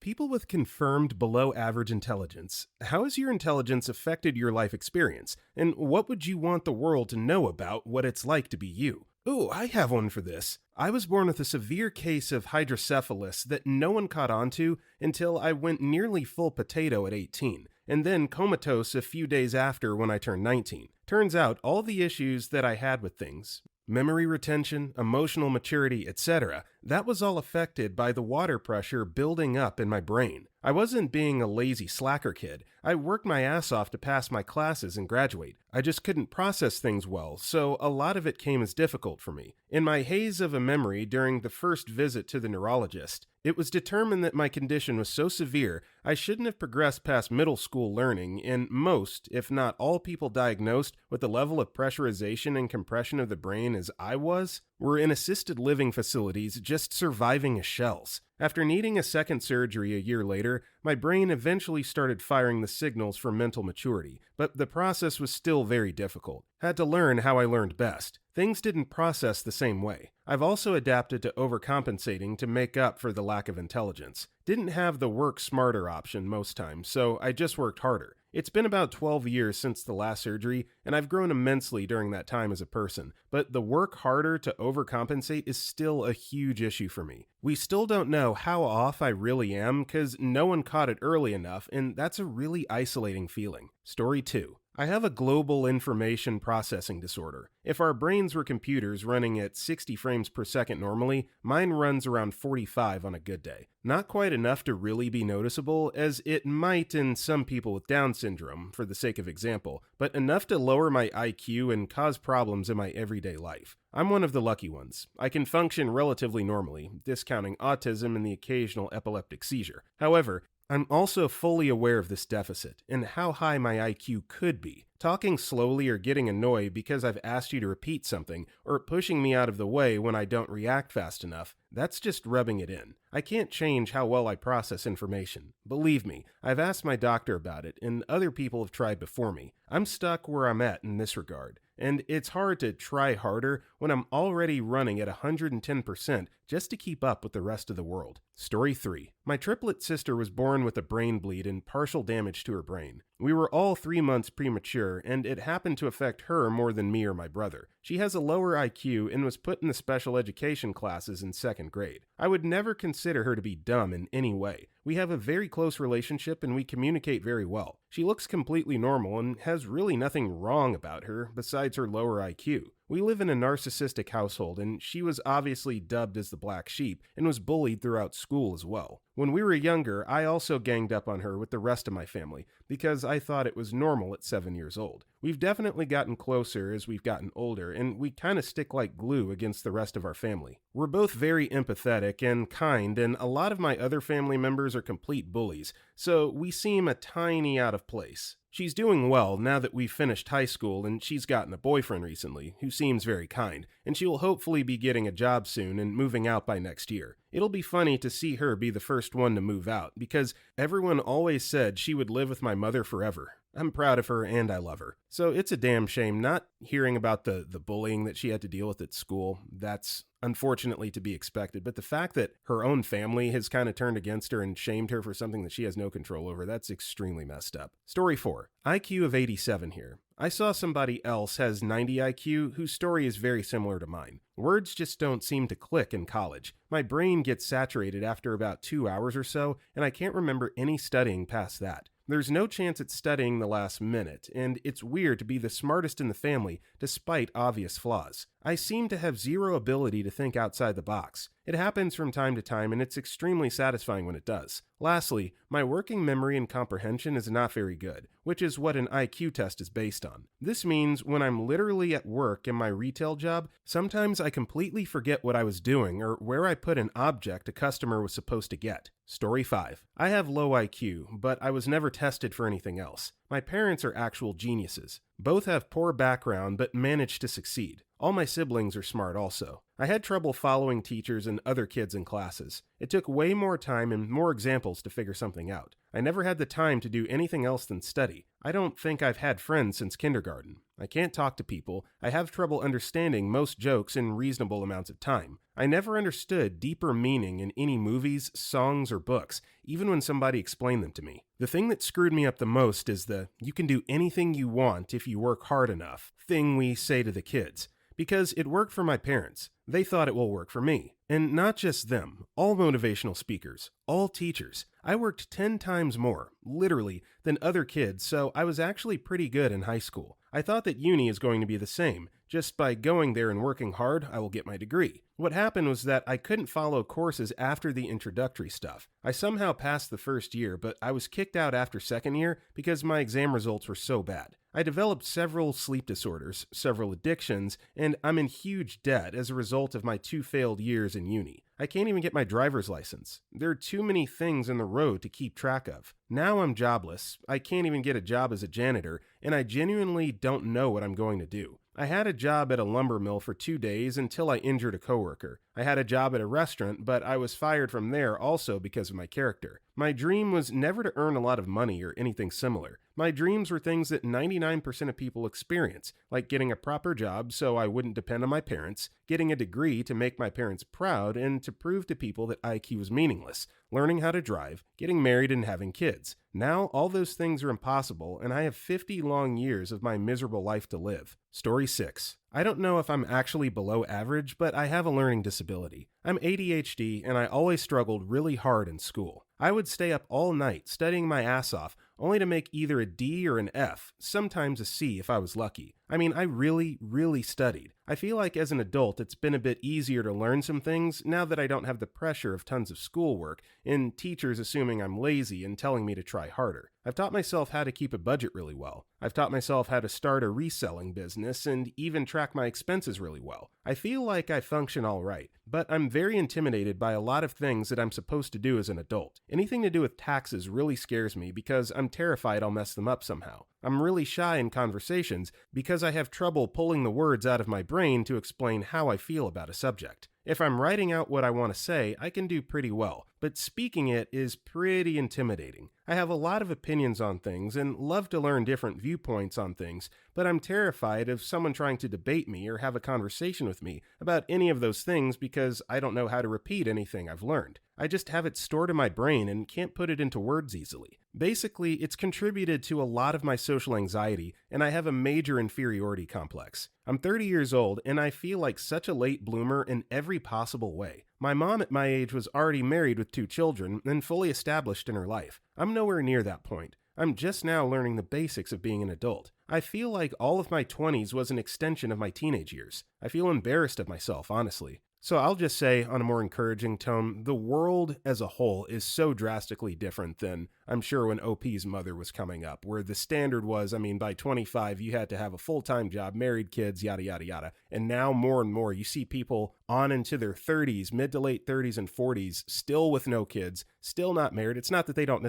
people with confirmed below average intelligence, how has your intelligence affected your life experience? And what would you want the world to know about what it's like to be you? Ooh, I have one for this. I was born with a severe case of hydrocephalus that no one caught on to until I went nearly full potato at 18, and then comatose a few days after when I turned 19. Turns out all the issues that I had with things, memory retention, emotional maturity, etc., that was all affected by the water pressure building up in my brain. I wasn't being a lazy slacker kid. I worked my ass off to pass my classes and graduate. I just couldn't process things well, so a lot of it came as difficult for me. In my haze of a memory during the first visit to the neurologist, it was determined that my condition was so severe I shouldn't have progressed past middle school learning, and most, if not all people diagnosed with the level of pressurization and compression of the brain as I was, were in assisted living facilities just surviving as shells. After needing a second surgery a year later, my brain eventually started firing the signals for mental maturity, but the process was still very difficult. Had to learn how I learned best. Things didn't process the same way. I've also adapted to overcompensating to make up for the lack of intelligence. Didn't have the work smarter option most times, so I just worked harder. It's been about 12 years since the last surgery, and I've grown immensely during that time as a person, but the work harder to overcompensate is still a huge issue for me. We still don't know how off I really am because no one caught it early enough, and that's a really isolating feeling. Story 2. I have a global information processing disorder. If our brains were computers running at 60 frames per second normally, mine runs around 45 on a good day. Not quite enough to really be noticeable, as it might in some people with Down syndrome, for the sake of example, but enough to lower my IQ and cause problems in my everyday life. I'm one of the lucky ones. I can function relatively normally, discounting autism and the occasional epileptic seizure. However, I'm also fully aware of this deficit and how high my IQ could be. Talking slowly or getting annoyed because I've asked you to repeat something, or pushing me out of the way when I don't react fast enough, that's just rubbing it in. I can't change how well I process information. Believe me, I've asked my doctor about it, and other people have tried before me. I'm stuck where I'm at in this regard, and it's hard to try harder when I'm already running at 110% just to keep up with the rest of the world. Story 3. My triplet sister was born with a brain bleed and partial damage to her brain. We were all 3 months premature, and it happened to affect her more than me or my brother. She has a lower IQ and was put in the special education classes in 2nd grade. I would never consider her to be dumb in any way. We have a very close relationship and we communicate very well. She looks completely normal and has really nothing wrong about her besides her lower IQ. We live in a narcissistic household, and she was obviously dubbed as the black sheep and was bullied throughout school as well. When we were younger, I also ganged up on her with the rest of my family because I thought it was normal at 7 years old. We've definitely gotten closer as we've gotten older, and we kind of stick like glue against the rest of our family. We're both very empathetic and kind, and a lot of my other family members are complete bullies, so we seem a tiny out of place. She's doing well now that we've finished high school, and she's gotten a boyfriend recently who seems very kind, and she will hopefully be getting a job soon and moving out by next year. It'll be funny to see her be the first one to move out because everyone always said she would live with my mother forever. I'm proud of her and I love her. So it's a damn shame not hearing about the bullying that she had to deal with at school. That's unfortunately to be expected, but the fact that her own family has kind of turned against her and shamed her for something that she has no control over, that's extremely messed up. Story 4. IQ of 87 here. I saw somebody else has 90 IQ whose story is very similar to mine. Words just don't seem to click in college. My brain gets saturated after about 2 hours or so, and I can't remember any studying past that. There's no chance at studying the last minute, and it's weird to be the smartest in the family despite obvious flaws. I seem to have zero ability to think outside the box. It happens from time to time, and it's extremely satisfying when it does. Lastly, my working memory and comprehension is not very good, which is what an IQ test is based on. This means when I'm literally at work in my retail job, sometimes I completely forget what I was doing or where I put an object a customer was supposed to get. Story 5. I have low IQ, but I was never tested for anything else. My parents are actual geniuses. Both have poor background but managed to succeed. All my siblings are smart also. I had trouble following teachers and other kids in classes. It took way more time and more examples to figure something out. I never had the time to do anything else than study. I don't think I've had friends since kindergarten. I can't talk to people. I have trouble understanding most jokes in reasonable amounts of time. I never understood deeper meaning in any movies, songs, or books, even when somebody explained them to me. The thing that screwed me up the most is the "you can do anything you want if you work hard enough" thing we say to the kids. Because it worked for my parents, they thought it will work for me. And not just them, all motivational speakers, all teachers. I worked 10 times more, literally, than other kids, so I was actually pretty good in high school. I thought that uni is going to be the same. Just by going there and working hard, I will get my degree. What happened was that I couldn't follow courses after the introductory stuff. I somehow passed the first year, but I was kicked out after second year because my exam results were so bad. I developed several sleep disorders, several addictions, and I'm in huge debt as a result of my 2 failed years in uni. I can't even get my driver's license. There are too many things in the road to keep track of. Now I'm jobless, I can't even get a job as a janitor, and I genuinely don't know what I'm going to do. I had a job at a lumber mill for 2 days until I injured a coworker. I had a job at a restaurant, but I was fired from there also because of my character. My dream was never to earn a lot of money or anything similar. My dreams were things that 99% of people experience, like getting a proper job so I wouldn't depend on my parents, getting a degree to make my parents proud and to prove to people that IQ is meaningless, learning how to drive, getting married and having kids. Now all those things are impossible, and I have 50 long years of my miserable life to live. Story 6. I don't know if I'm actually below average, but I have a learning disability. I'm ADHD, and I always struggled really hard in school. I would stay up all night studying my ass off, only to make either a D or an F, sometimes a C if I was lucky. I mean, I really studied. I feel like as an adult it's been a bit easier to learn some things now that I don't have the pressure of tons of schoolwork and teachers assuming I'm lazy and telling me to try harder. I've taught myself how to keep a budget really well. I've taught myself how to start a reselling business and even track my expenses really well. I feel like I function all right, but I'm very intimidated by a lot of things that I'm supposed to do as an adult. Anything to do with taxes really scares me because I'm terrified I'll mess them up somehow. I'm really shy in conversations because I have trouble pulling the words out of my brain to explain how I feel about a subject. If I'm writing out what I want to say, I can do pretty well, but speaking it is pretty intimidating. I have a lot of opinions on things and love to learn different viewpoints on things, but I'm terrified of someone trying to debate me or have a conversation with me about any of those things because I don't know how to repeat anything I've learned. I just have it stored in my brain and can't put it into words easily. Basically, it's contributed to a lot of my social anxiety, and I have a major inferiority complex. I'm 30 years old, and I feel like such a late bloomer in every possible way. My mom at my age was already married with 2 children and fully established in her life. I'm nowhere near that point. I'm just now learning the basics of being an adult. I feel like all of my 20s was an extension of my teenage years. I feel embarrassed of myself, honestly. So I'll just say, on a more encouraging tone, the world as a whole is so drastically different than, I'm sure, when OP's mother was coming up, where the standard was, by 25, you had to have a full-time job, married kids, yada, yada, yada. And now more and more, you see people on into their 30s, mid to late 30s and 40s, still with no kids, still not married. It's not that they don't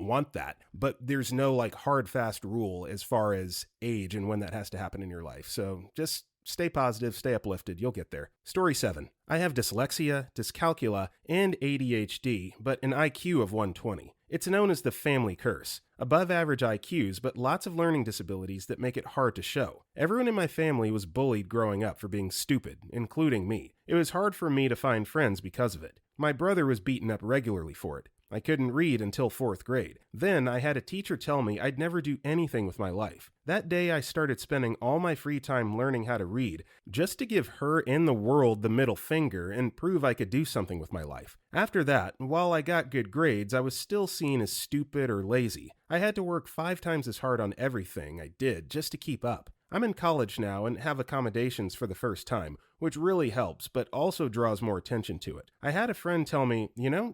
want that, but there's no hard, fast rule as far as age and when that has to happen in your life. So just stay positive, stay uplifted, you'll get there. Story 7. I have dyslexia, dyscalculia, and ADHD, but an IQ of 120. It's known as the family curse. Above average IQs, but lots of learning disabilities that make it hard to show. Everyone in my family was bullied growing up for being stupid, including me. It was hard for me to find friends because of it. My brother was beaten up regularly for it. I couldn't read until 4th grade. Then I had a teacher tell me I'd never do anything with my life. That day I started spending all my free time learning how to read, just to give her and the world the middle finger and prove I could do something with my life. After that, while I got good grades, I was still seen as stupid or lazy. I had to work 5 times as hard on everything I did just to keep up. I'm in college now and have accommodations for the first time, which really helps, but also draws more attention to it. I had a friend tell me,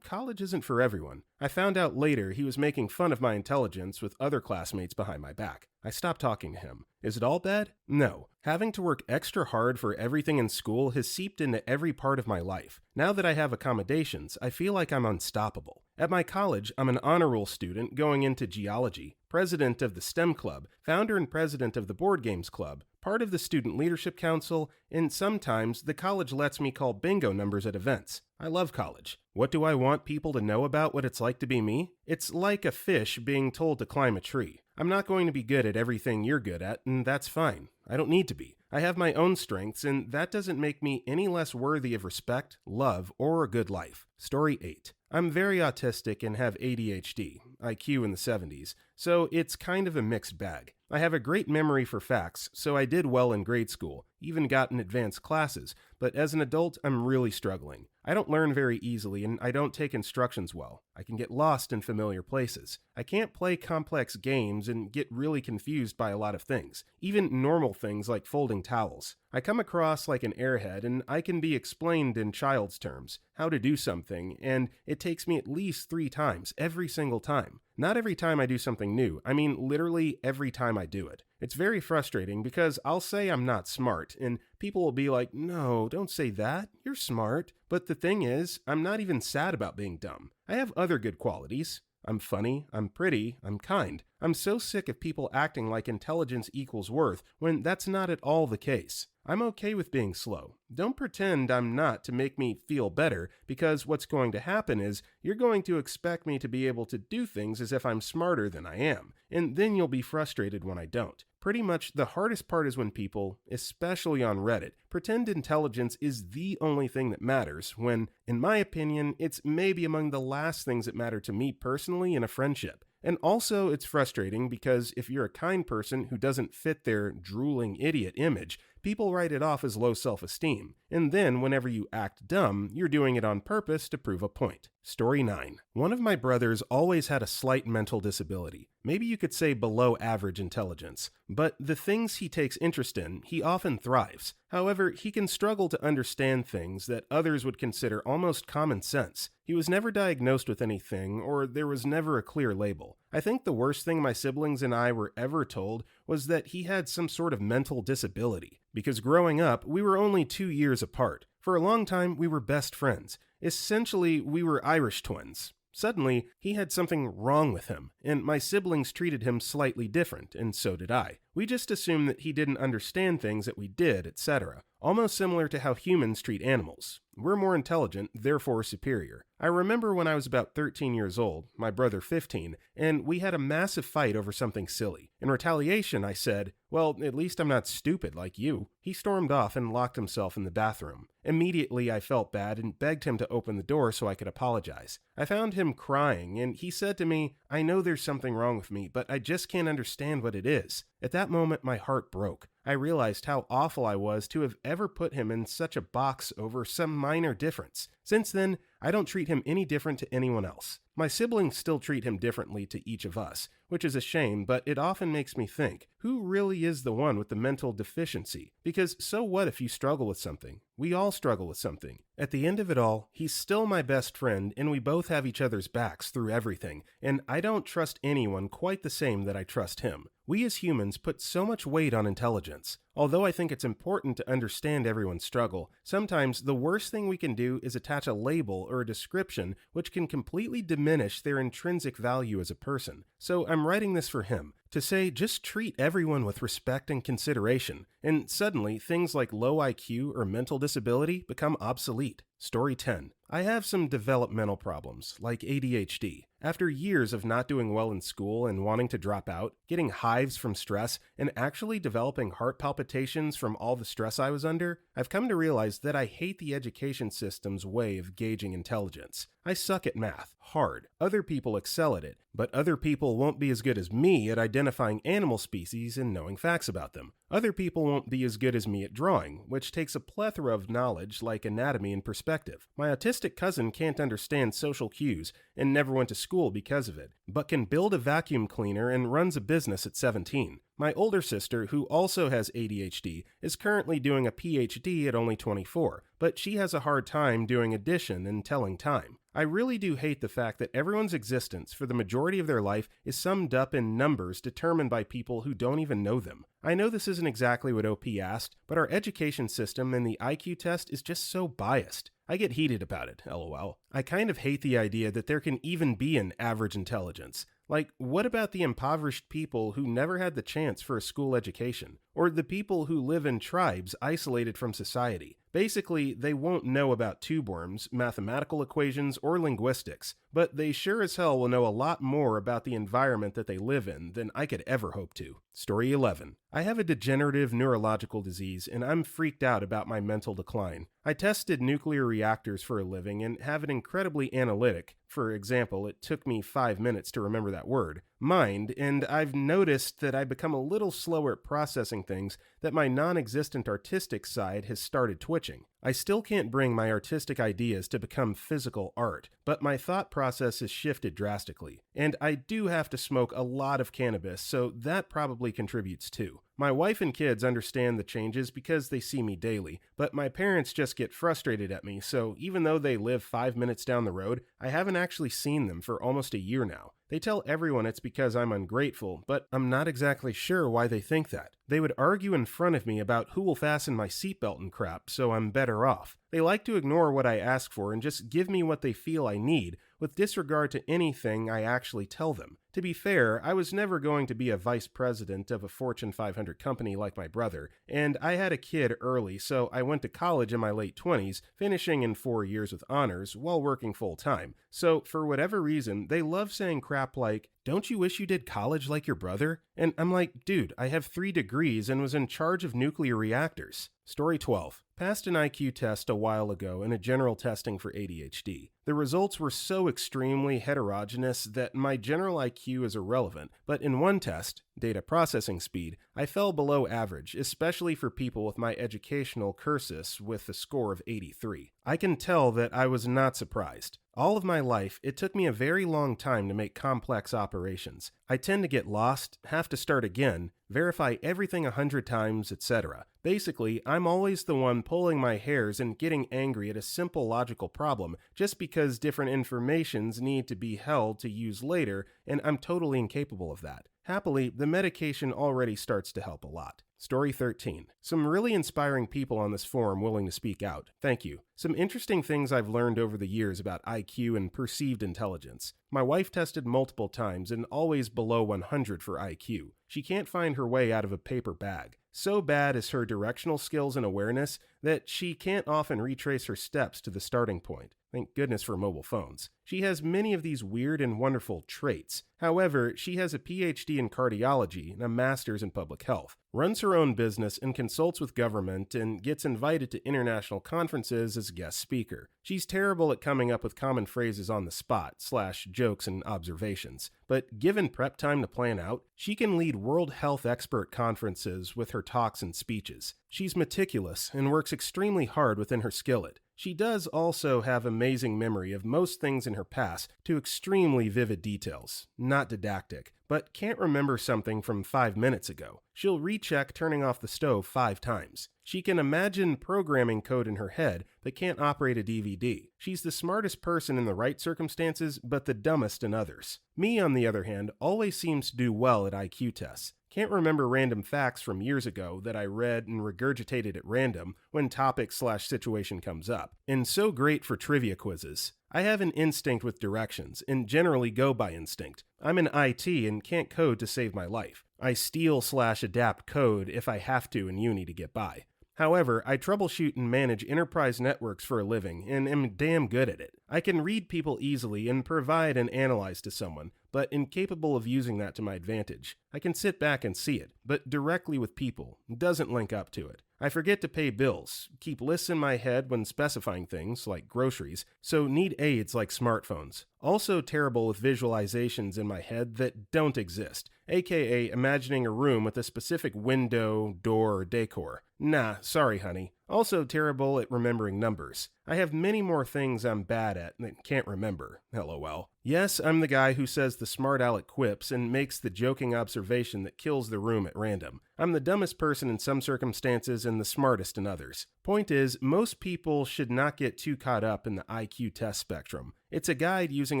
college isn't for everyone. I found out later he was making fun of my intelligence with other classmates behind my back. I stopped talking to him. Is it all bad? No. Having to work extra hard for everything in school has seeped into every part of my life. Now that I have accommodations, I feel like I'm unstoppable. At my college, I'm an honor roll student going into geology, president of the STEM club, founder and president of the board games club, part of the student leadership council, and sometimes the college lets me call bingo numbers at events. I love college. What do I want people to know about what it's like to be me? It's like a fish being told to climb a tree. I'm not going to be good at everything you're good at, and that's fine. I don't need to be. I have my own strengths, and that doesn't make me any less worthy of respect, love, or a good life. Story 8. I'm very autistic and have ADHD, IQ in the 70s, so it's kind of a mixed bag. I have a great memory for facts, so I did well in grade school, even got in advanced classes, but as an adult, I'm really struggling. I don't learn very easily, and I don't take instructions well. I can get lost in familiar places. I can't play complex games and get really confused by a lot of things, even normal things like folding towels. I come across like an airhead, and I can be explained in child's terms, how to do something, and it takes me at least 3 times, every single time. Not every time I do something new, I mean literally every time I do it. It's very frustrating because I'll say I'm not smart, and people will be like, no, don't say that, you're smart. But the thing is, I'm not even sad about being dumb. I have other good qualities. I'm funny, I'm pretty, I'm kind. I'm so sick of people acting like intelligence equals worth when that's not at all the case. I'm okay with being slow. Don't pretend I'm not to make me feel better, because what's going to happen is you're going to expect me to be able to do things as if I'm smarter than I am, and then you'll be frustrated when I don't. Pretty much the hardest part is when people, especially on Reddit, pretend intelligence is the only thing that matters, when, in my opinion, it's maybe among the last things that matter to me personally in a friendship. And also, it's frustrating because if you're a kind person who doesn't fit their drooling idiot image, people write it off as low self-esteem. And then, whenever you act dumb, you're doing it on purpose to prove a point. Story 9. One of my brothers always had a slight mental disability. Maybe you could say below average intelligence. But the things he takes interest in, he often thrives. However, he can struggle to understand things that others would consider almost common sense. He was never diagnosed with anything, or there was never a clear label. I think the worst thing my siblings and I were ever told was that he had some sort of mental disability. Because growing up, we were only 2 years apart. For a long time, we were best friends. Essentially, we were Irish twins. Suddenly, he had something wrong with him, and my siblings treated him slightly different, and so did I. We just assumed that he didn't understand things that we did, etc. Almost similar to how humans treat animals. We're more intelligent, therefore superior. I remember when I was about 13 years old, my brother 15, and we had a massive fight over something silly. In retaliation, I said, "Well, at least I'm not stupid like you." He stormed off and locked himself in the bathroom. Immediately, I felt bad and begged him to open the door so I could apologize. I found him crying, and he said to me, "I know there's something wrong with me, but I just can't understand what it is." At that moment, my heart broke. I realized how awful I was to have ever put him in such a box over some minor difference. Since then, I don't treat him any different to anyone else. My siblings still treat him differently to each of us, which is a shame, but it often makes me think, who really is the one with the mental deficiency? Because so what if you struggle with something? We all struggle with something. At the end of it all, he's still my best friend, and we both have each other's backs through everything, and I don't trust anyone quite the same that I trust him. We as humans put so much weight on intelligence. Although I think it's important to understand everyone's struggle, sometimes the worst thing we can do is attach a label or a description which can completely diminish their intrinsic value as a person. So I'm writing this for him, to say just treat everyone with respect and consideration, and suddenly things like low IQ or mental disability become obsolete. Story 10. I have some developmental problems, like ADHD. After years of not doing well in school and wanting to drop out, getting hives from stress, and actually developing heart palpitations from all the stress I was under, I've come to realize that I hate the education system's way of gauging intelligence. I suck at math, hard. Other people excel at it, but other people won't be as good as me at identifying animal species and knowing facts about them. Other people won't be as good as me at drawing, which takes a plethora of knowledge like anatomy and perspective. My autistic cousin can't understand social cues and never went to school because of it, but can build a vacuum cleaner and runs a business at 17. My older sister, who also has ADHD, is currently doing a PhD at only 24, but she has a hard time doing addition and telling time. I really do hate the fact that everyone's existence for the majority of their life is summed up in numbers determined by people who don't even know them. I know this isn't exactly what OP asked, but our education system and the IQ test is just so biased. I get heated about it, lol. I kind of hate the idea that there can even be an average intelligence. Like, what about the impoverished people who never had the chance for a school education? or the people who live in tribes isolated from society. Basically, they won't know about tube worms, mathematical equations, or linguistics, but they sure as hell will know a lot more about the environment that they live in than I could ever hope to. Story 11. I have a degenerative neurological disease, and I'm freaked out about my mental decline. I tested nuclear reactors for a living and have an incredibly analytic, for example, it took me 5 minutes to remember that word, mind, and I've noticed that I become a little slower at processing things, that my non-existent artistic side has started twitching. I still can't bring my artistic ideas to become physical art, but my thought process has shifted drastically. And I do have to smoke a lot of cannabis, so that probably contributes too. My wife and kids understand the changes because they see me daily, but my parents just get frustrated at me, so even though they live 5 minutes down the road, I haven't actually seen them for almost a year now. They tell everyone it's because I'm ungrateful, but I'm not exactly sure why they think that. They would argue in front of me about who will fasten my seatbelt and crap, so I'm better off. They like to ignore what I ask for and just give me what they feel I need, with disregard to anything I actually tell them. To be fair, I was never going to be a vice president of a Fortune 500 company like my brother, and I had a kid early, so I went to college in my late 20s, finishing in 4 years with honors while working full-time. So, for whatever reason, they love saying crap like, "Don't you wish you did college like your brother?" And I'm like, dude, I have 3 degrees and was in charge of nuclear reactors. Story 12. Passed an IQ test a while ago in a general testing for ADHD. The results were so extremely heterogeneous that my general IQ is irrelevant, but in one test, data processing speed, I fell below average, especially for people with my educational cursus with a score of 83. I can tell that I was not surprised. All of my life, it took me a very long time to make complex operations. I tend to get lost, have to start again, verify everything 100 times, etc. Basically, I'm always the one pulling my hairs and getting angry at a simple logical problem just because different informations need to be held to use later, and I'm totally incapable of that. Happily, the medication already starts to help a lot. Story 13. Some really inspiring people on this forum willing to speak out. Thank you. Some interesting things I've learned over the years about IQ and perceived intelligence. My wife tested multiple times and always below 100 for IQ. She can't find her way out of a paper bag. So bad is her directional skills and awareness that she can't often retrace her steps to the starting point. Thank goodness for mobile phones. She has many of these weird and wonderful traits. However, she has a PhD in cardiology and a master's in public health, runs her own business and consults with government, and gets invited to international conferences as a guest speaker. She's terrible at coming up with common phrases on the spot, /jokes and observations. But given prep time to plan out, she can lead World Health Expert conferences with her talks and speeches. She's meticulous and works extremely hard within her skillet. She does also have amazing memory of most things in her past to extremely vivid details, not didactic, but can't remember something from 5 minutes ago. She'll recheck turning off the stove 5 times. She can imagine programming code in her head, but can't operate a DVD. She's the smartest person in the right circumstances, but the dumbest in others. Me, on the other hand, always seems to do well at IQ tests. Can't remember random facts from years ago that I read and regurgitated at random when topic/situation comes up, and so great for trivia quizzes. I have an instinct with directions, and generally go by instinct. I'm in IT and can't code to save my life. I steal/adapt code if I have to in uni to get by. However, I troubleshoot and manage enterprise networks for a living, and am damn good at it. I can read people easily and provide and analyze to someone, but incapable of using that to my advantage. I can sit back and see it, but directly with people, doesn't link up to it. I forget to pay bills, keep lists in my head when specifying things, like groceries, so need aids like smartphones. Also terrible with visualizations in my head that don't exist, aka imagining a room with a specific window, door, or decor. Nah, sorry honey. Also terrible at remembering numbers. I have many more things I'm bad at that can't remember, lol. Yes, I'm the guy who says the smart aleck quips and makes the joking observation that kills the room at random. I'm the dumbest person in some circumstances and the smartest in others. Point is, most people should not get too caught up in the IQ test spectrum. It's a guide using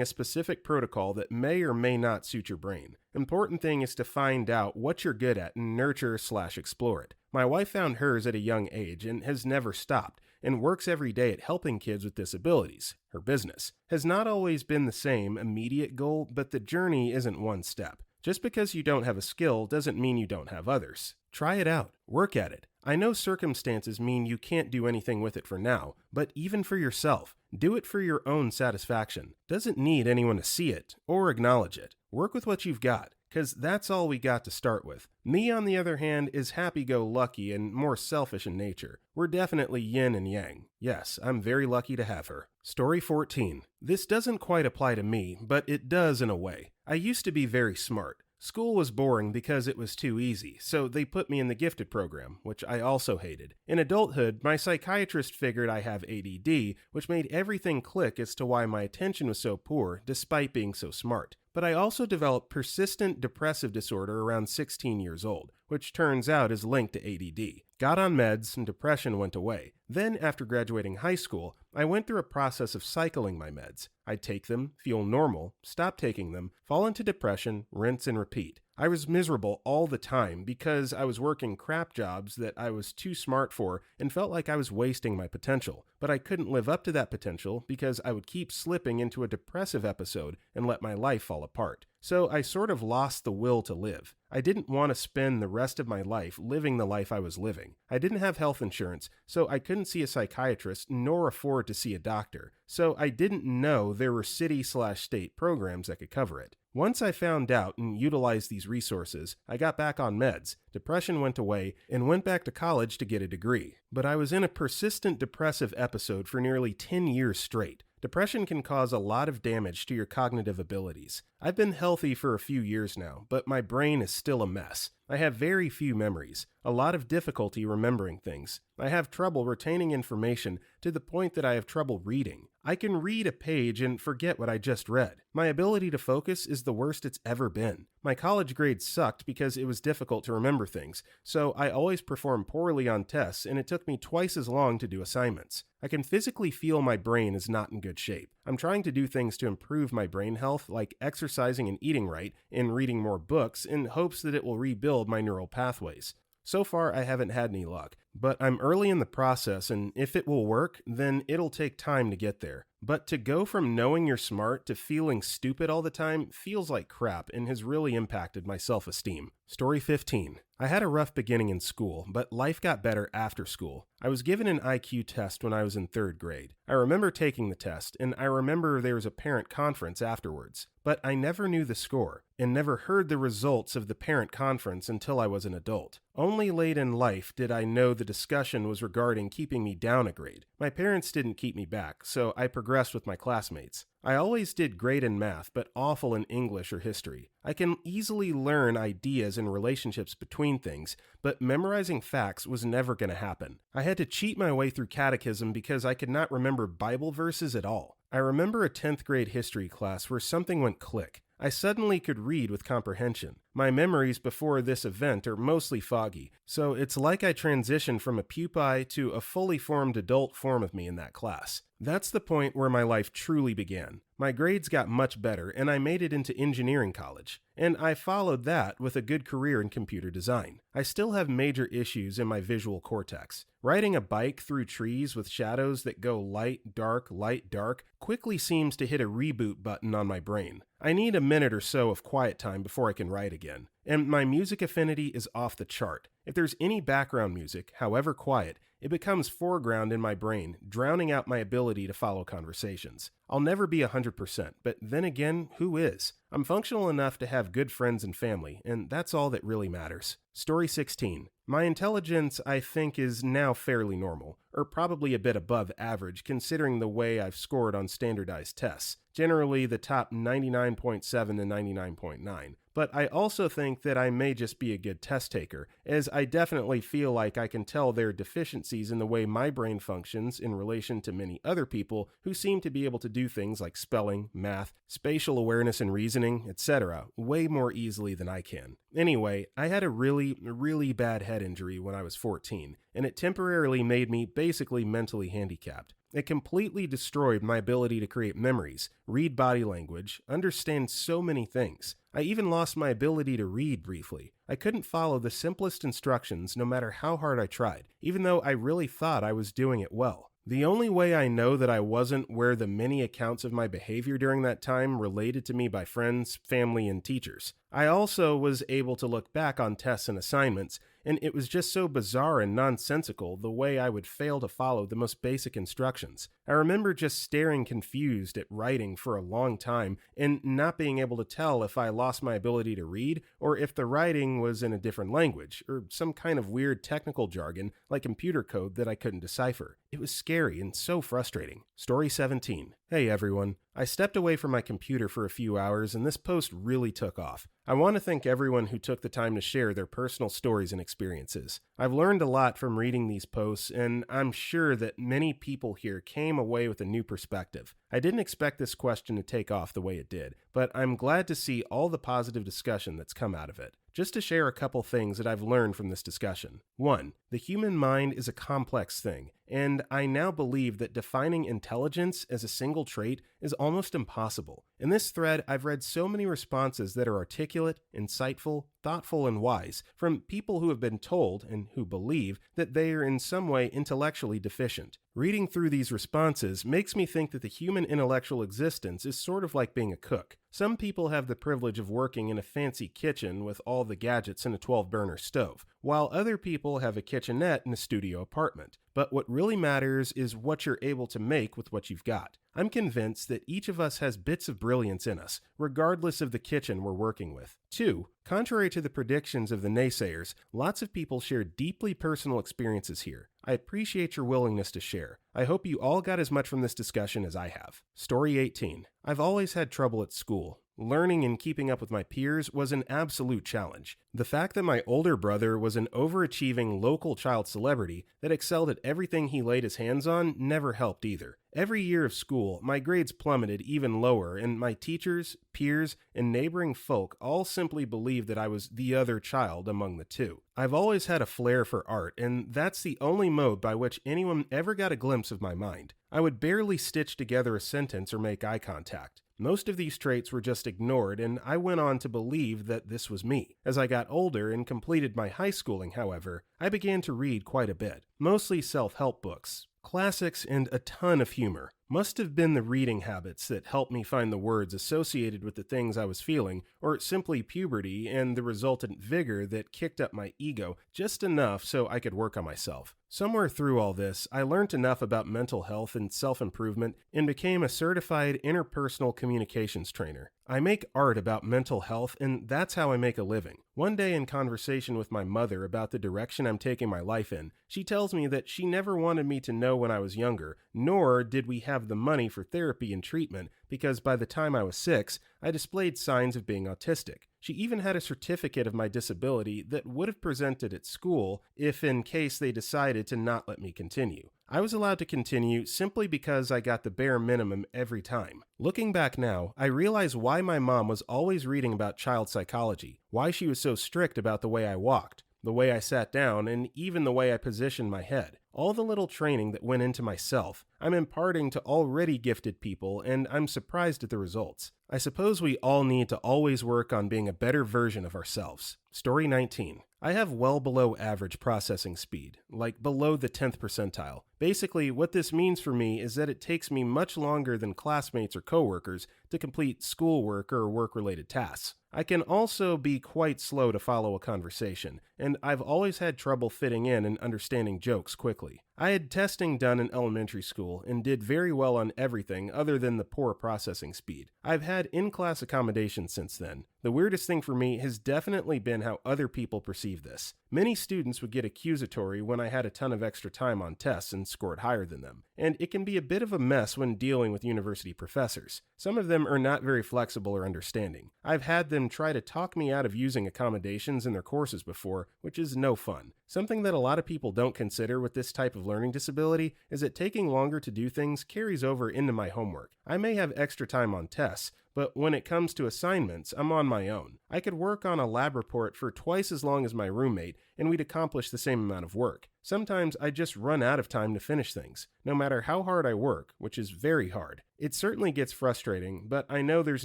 a specific protocol that may or may not suit your brain. Important thing is to find out what you're good at and nurture/explore it. My wife found hers at a young age and has never stopped, and works every day at helping kids with disabilities. Her business has not always been the same immediate goal, but the journey isn't one step. Just because you don't have a skill doesn't mean you don't have others. Try it out. Work at it. I know circumstances mean you can't do anything with it for now, but even for yourself, do it for your own satisfaction. Doesn't need anyone to see it or acknowledge it. Work with what you've got, because that's all we got to start with. Me, on the other hand, is happy-go-lucky and more selfish in nature. We're definitely yin and yang. Yes, I'm very lucky to have her. Story 14. This doesn't quite apply to me, but it does in a way. I used to be very smart. School was boring because it was too easy, so they put me in the gifted program, which I also hated. In adulthood, my psychiatrist figured I have ADD, which made everything click as to why my attention was so poor, despite being so smart. But I also developed persistent depressive disorder around 16 years old, which turns out is linked to ADD. Got on meds and depression went away. Then, after graduating high school, I went through a process of cycling my meds. I'd take them, feel normal, stop taking them, fall into depression, rinse and repeat. I was miserable all the time because I was working crap jobs that I was too smart for and felt like I was wasting my potential. But I couldn't live up to that potential because I would keep slipping into a depressive episode and let my life fall apart. So I sort of lost the will to live. I didn't want to spend the rest of my life living the life I was living. I didn't have health insurance, so I couldn't see a psychiatrist nor afford to see a doctor. So I didn't know there were city/state programs that could cover it. Once I found out and utilized these resources, I got back on meds, depression went away, and went back to college to get a degree. But I was in a persistent depressive episode for nearly 10 years straight. Depression can cause a lot of damage to your cognitive abilities. I've been healthy for a few years now, but my brain is still a mess. I have very few memories, a lot of difficulty remembering things. I have trouble retaining information to the point that I have trouble reading. I can read a page and forget what I just read. My ability to focus is the worst it's ever been. My college grades sucked because it was difficult to remember things, so I always performed poorly on tests and it took me twice as long to do assignments. I can physically feel my brain is not in good shape. I'm trying to do things to improve my brain health, like exercising and eating right, and reading more books, in hopes that it will rebuild my neural pathways. So far, I haven't had any luck, but I'm early in the process, and if it will work, then it'll take time to get there. But to go from knowing you're smart to feeling stupid all the time feels like crap and has really impacted my self-esteem. Story 15. I had a rough beginning in school, but life got better after school. I was given an IQ test when I was in 3rd grade. I remember taking the test, and I remember there was a parent conference afterwards. But I never knew the score, and never heard the results of the parent conference until I was an adult. Only late in life did I know the discussion was regarding keeping me down a grade. My parents didn't keep me back, so I progressed with my classmates. I always did great in math, but awful in English or history. I can easily learn ideas and relationships between things, but memorizing facts was never going to happen. I had to cheat my way through catechism because I could not remember Bible verses at all. I remember a 10th grade history class where something went click. I suddenly could read with comprehension. My memories before this event are mostly foggy, so it's like I transitioned from a pupae to a fully formed adult form of me in that class. That's the point where my life truly began. My grades got much better, and I made it into engineering college. And I followed that with a good career in computer design. I still have major issues in my visual cortex. Riding a bike through trees with shadows that go light, dark, quickly seems to hit a reboot button on my brain. I need a minute or so of quiet time before I can write again. And my music affinity is off the chart. If there's any background music, however quiet, it becomes foreground in my brain, drowning out my ability to follow conversations. I'll never be 100%, but then again, who is? I'm functional enough to have good friends and family, and that's all that really matters. Story 16. My intelligence, I think, is now fairly normal, or probably a bit above average considering the way I've scored on standardized tests. Generally the top 99.7 to 99.9. But I also think that I may just be a good test taker, as I definitely feel like I can tell there are deficiencies in the way my brain functions in relation to many other people who seem to be able to do things like spelling, math, spatial awareness and reasoning, etc., way more easily than I can. Anyway, I had a really bad head injury when I was 14, and it temporarily made me basically mentally handicapped. It completely destroyed my ability to create memories, read body language, understand so many things. I even lost my ability to read briefly. I couldn't follow the simplest instructions no matter how hard I tried, even though I really thought I was doing it well. The only way I know that I wasn't were the many accounts of my behavior during that time related to me by friends, family, and teachers. I also was able to look back on tests and assignments, and it was just so bizarre and nonsensical the way I would fail to follow the most basic instructions. I remember just staring confused at writing for a long time and not being able to tell if I lost my ability to read or if the writing was in a different language or some kind of weird technical jargon like computer code that I couldn't decipher. It was scary and so frustrating. Story 17. Hey everyone. I stepped away from my computer for a few hours and this post really took off. I want to thank everyone who took the time to share their personal stories and experiences. I've learned a lot from reading these posts, and I'm sure that many people here came away with a new perspective. I didn't expect this question to take off the way it did, but I'm glad to see all the positive discussion that's come out of it. Just to share a couple things that I've learned from this discussion. 1. The human mind is a complex thing, and I now believe that defining intelligence as a single trait is almost impossible. In this thread, I've read so many responses that are articulate, insightful, thoughtful, and wise from people who have been told, and who believe, that they are in some way intellectually deficient. Reading through these responses makes me think that the human intellectual existence is sort of like being a cook. Some people have the privilege of working in a fancy kitchen with all the gadgets and a 12-burner stove, while other people have a kitchenette in a studio apartment. But what really matters is what you're able to make with what you've got. I'm convinced that each of us has bits of brilliance in us, regardless of the kitchen we're working with. 2. Contrary to the predictions of the naysayers, lots of people share deeply personal experiences here. I appreciate your willingness to share. I hope you all got as much from this discussion as I have. Story 18. I've always had trouble at school. Learning and keeping up with my peers was an absolute challenge. The fact that my older brother was an overachieving local child celebrity that excelled at everything he laid his hands on never helped either. Every year of school, my grades plummeted even lower, and my teachers, peers, and neighboring folk all simply believed that I was the other child among the two. I've always had a flair for art, and that's the only mode by which anyone ever got a glimpse of my mind. I would barely stitch together a sentence or make eye contact. Most of these traits were just ignored, and I went on to believe that this was me. As I got older and completed my high schooling, however, I began to read quite a bit, mostly self-help books. Classics and a ton of humor. Must have been the reading habits that helped me find the words associated with the things I was feeling, or simply puberty and the resultant vigor that kicked up my ego just enough so I could work on myself. Somewhere through all this, I learned enough about mental health and self-improvement and became a certified interpersonal communications trainer. I make art about mental health, and that's how I make a living. One day in conversation with my mother about the direction I'm taking my life in, she tells me that she never wanted me to know when I was younger, nor did we have the money for therapy and treatment, because by the time I was 6, I displayed signs of being autistic. She even had a certificate of my disability that would have presented at school if in case they decided to not let me continue. I was allowed to continue simply because I got the bare minimum every time. Looking back now, I realize why my mom was always reading about child psychology, why she was so strict about the way I walked, the way I sat down, and even the way I positioned my head. All the little training that went into myself, I'm imparting to already gifted people, and I'm surprised at the results. I suppose we all need to always work on being a better version of ourselves. Story 19. I have well below average processing speed, like below the 10th percentile. Basically, what this means for me is that it takes me much longer than classmates or coworkers to complete schoolwork or work-related tasks. I can also be quite slow to follow a conversation, and I've always had trouble fitting in and understanding jokes quickly. I had testing done in elementary school and did very well on everything other than the poor processing speed. I've had in-class accommodations since then. The weirdest thing for me has definitely been how other people perceive this. Many students would get accusatory when I had a ton of extra time on tests and scored higher than them, and it can be a bit of a mess when dealing with university professors. Some of them are not very flexible or understanding. I've had them try to talk me out of using accommodations in their courses before, which is no fun. Something that a lot of people don't consider with this type of learning disability is that taking longer to do things carries over into my homework. I may have extra time on tests, but when it comes to assignments, I'm on my own. I could work on a lab report for twice as long as my roommate, and we'd accomplish the same amount of work. Sometimes I just run out of time to finish things, no matter how hard I work, which is very hard. It certainly gets frustrating, but I know there's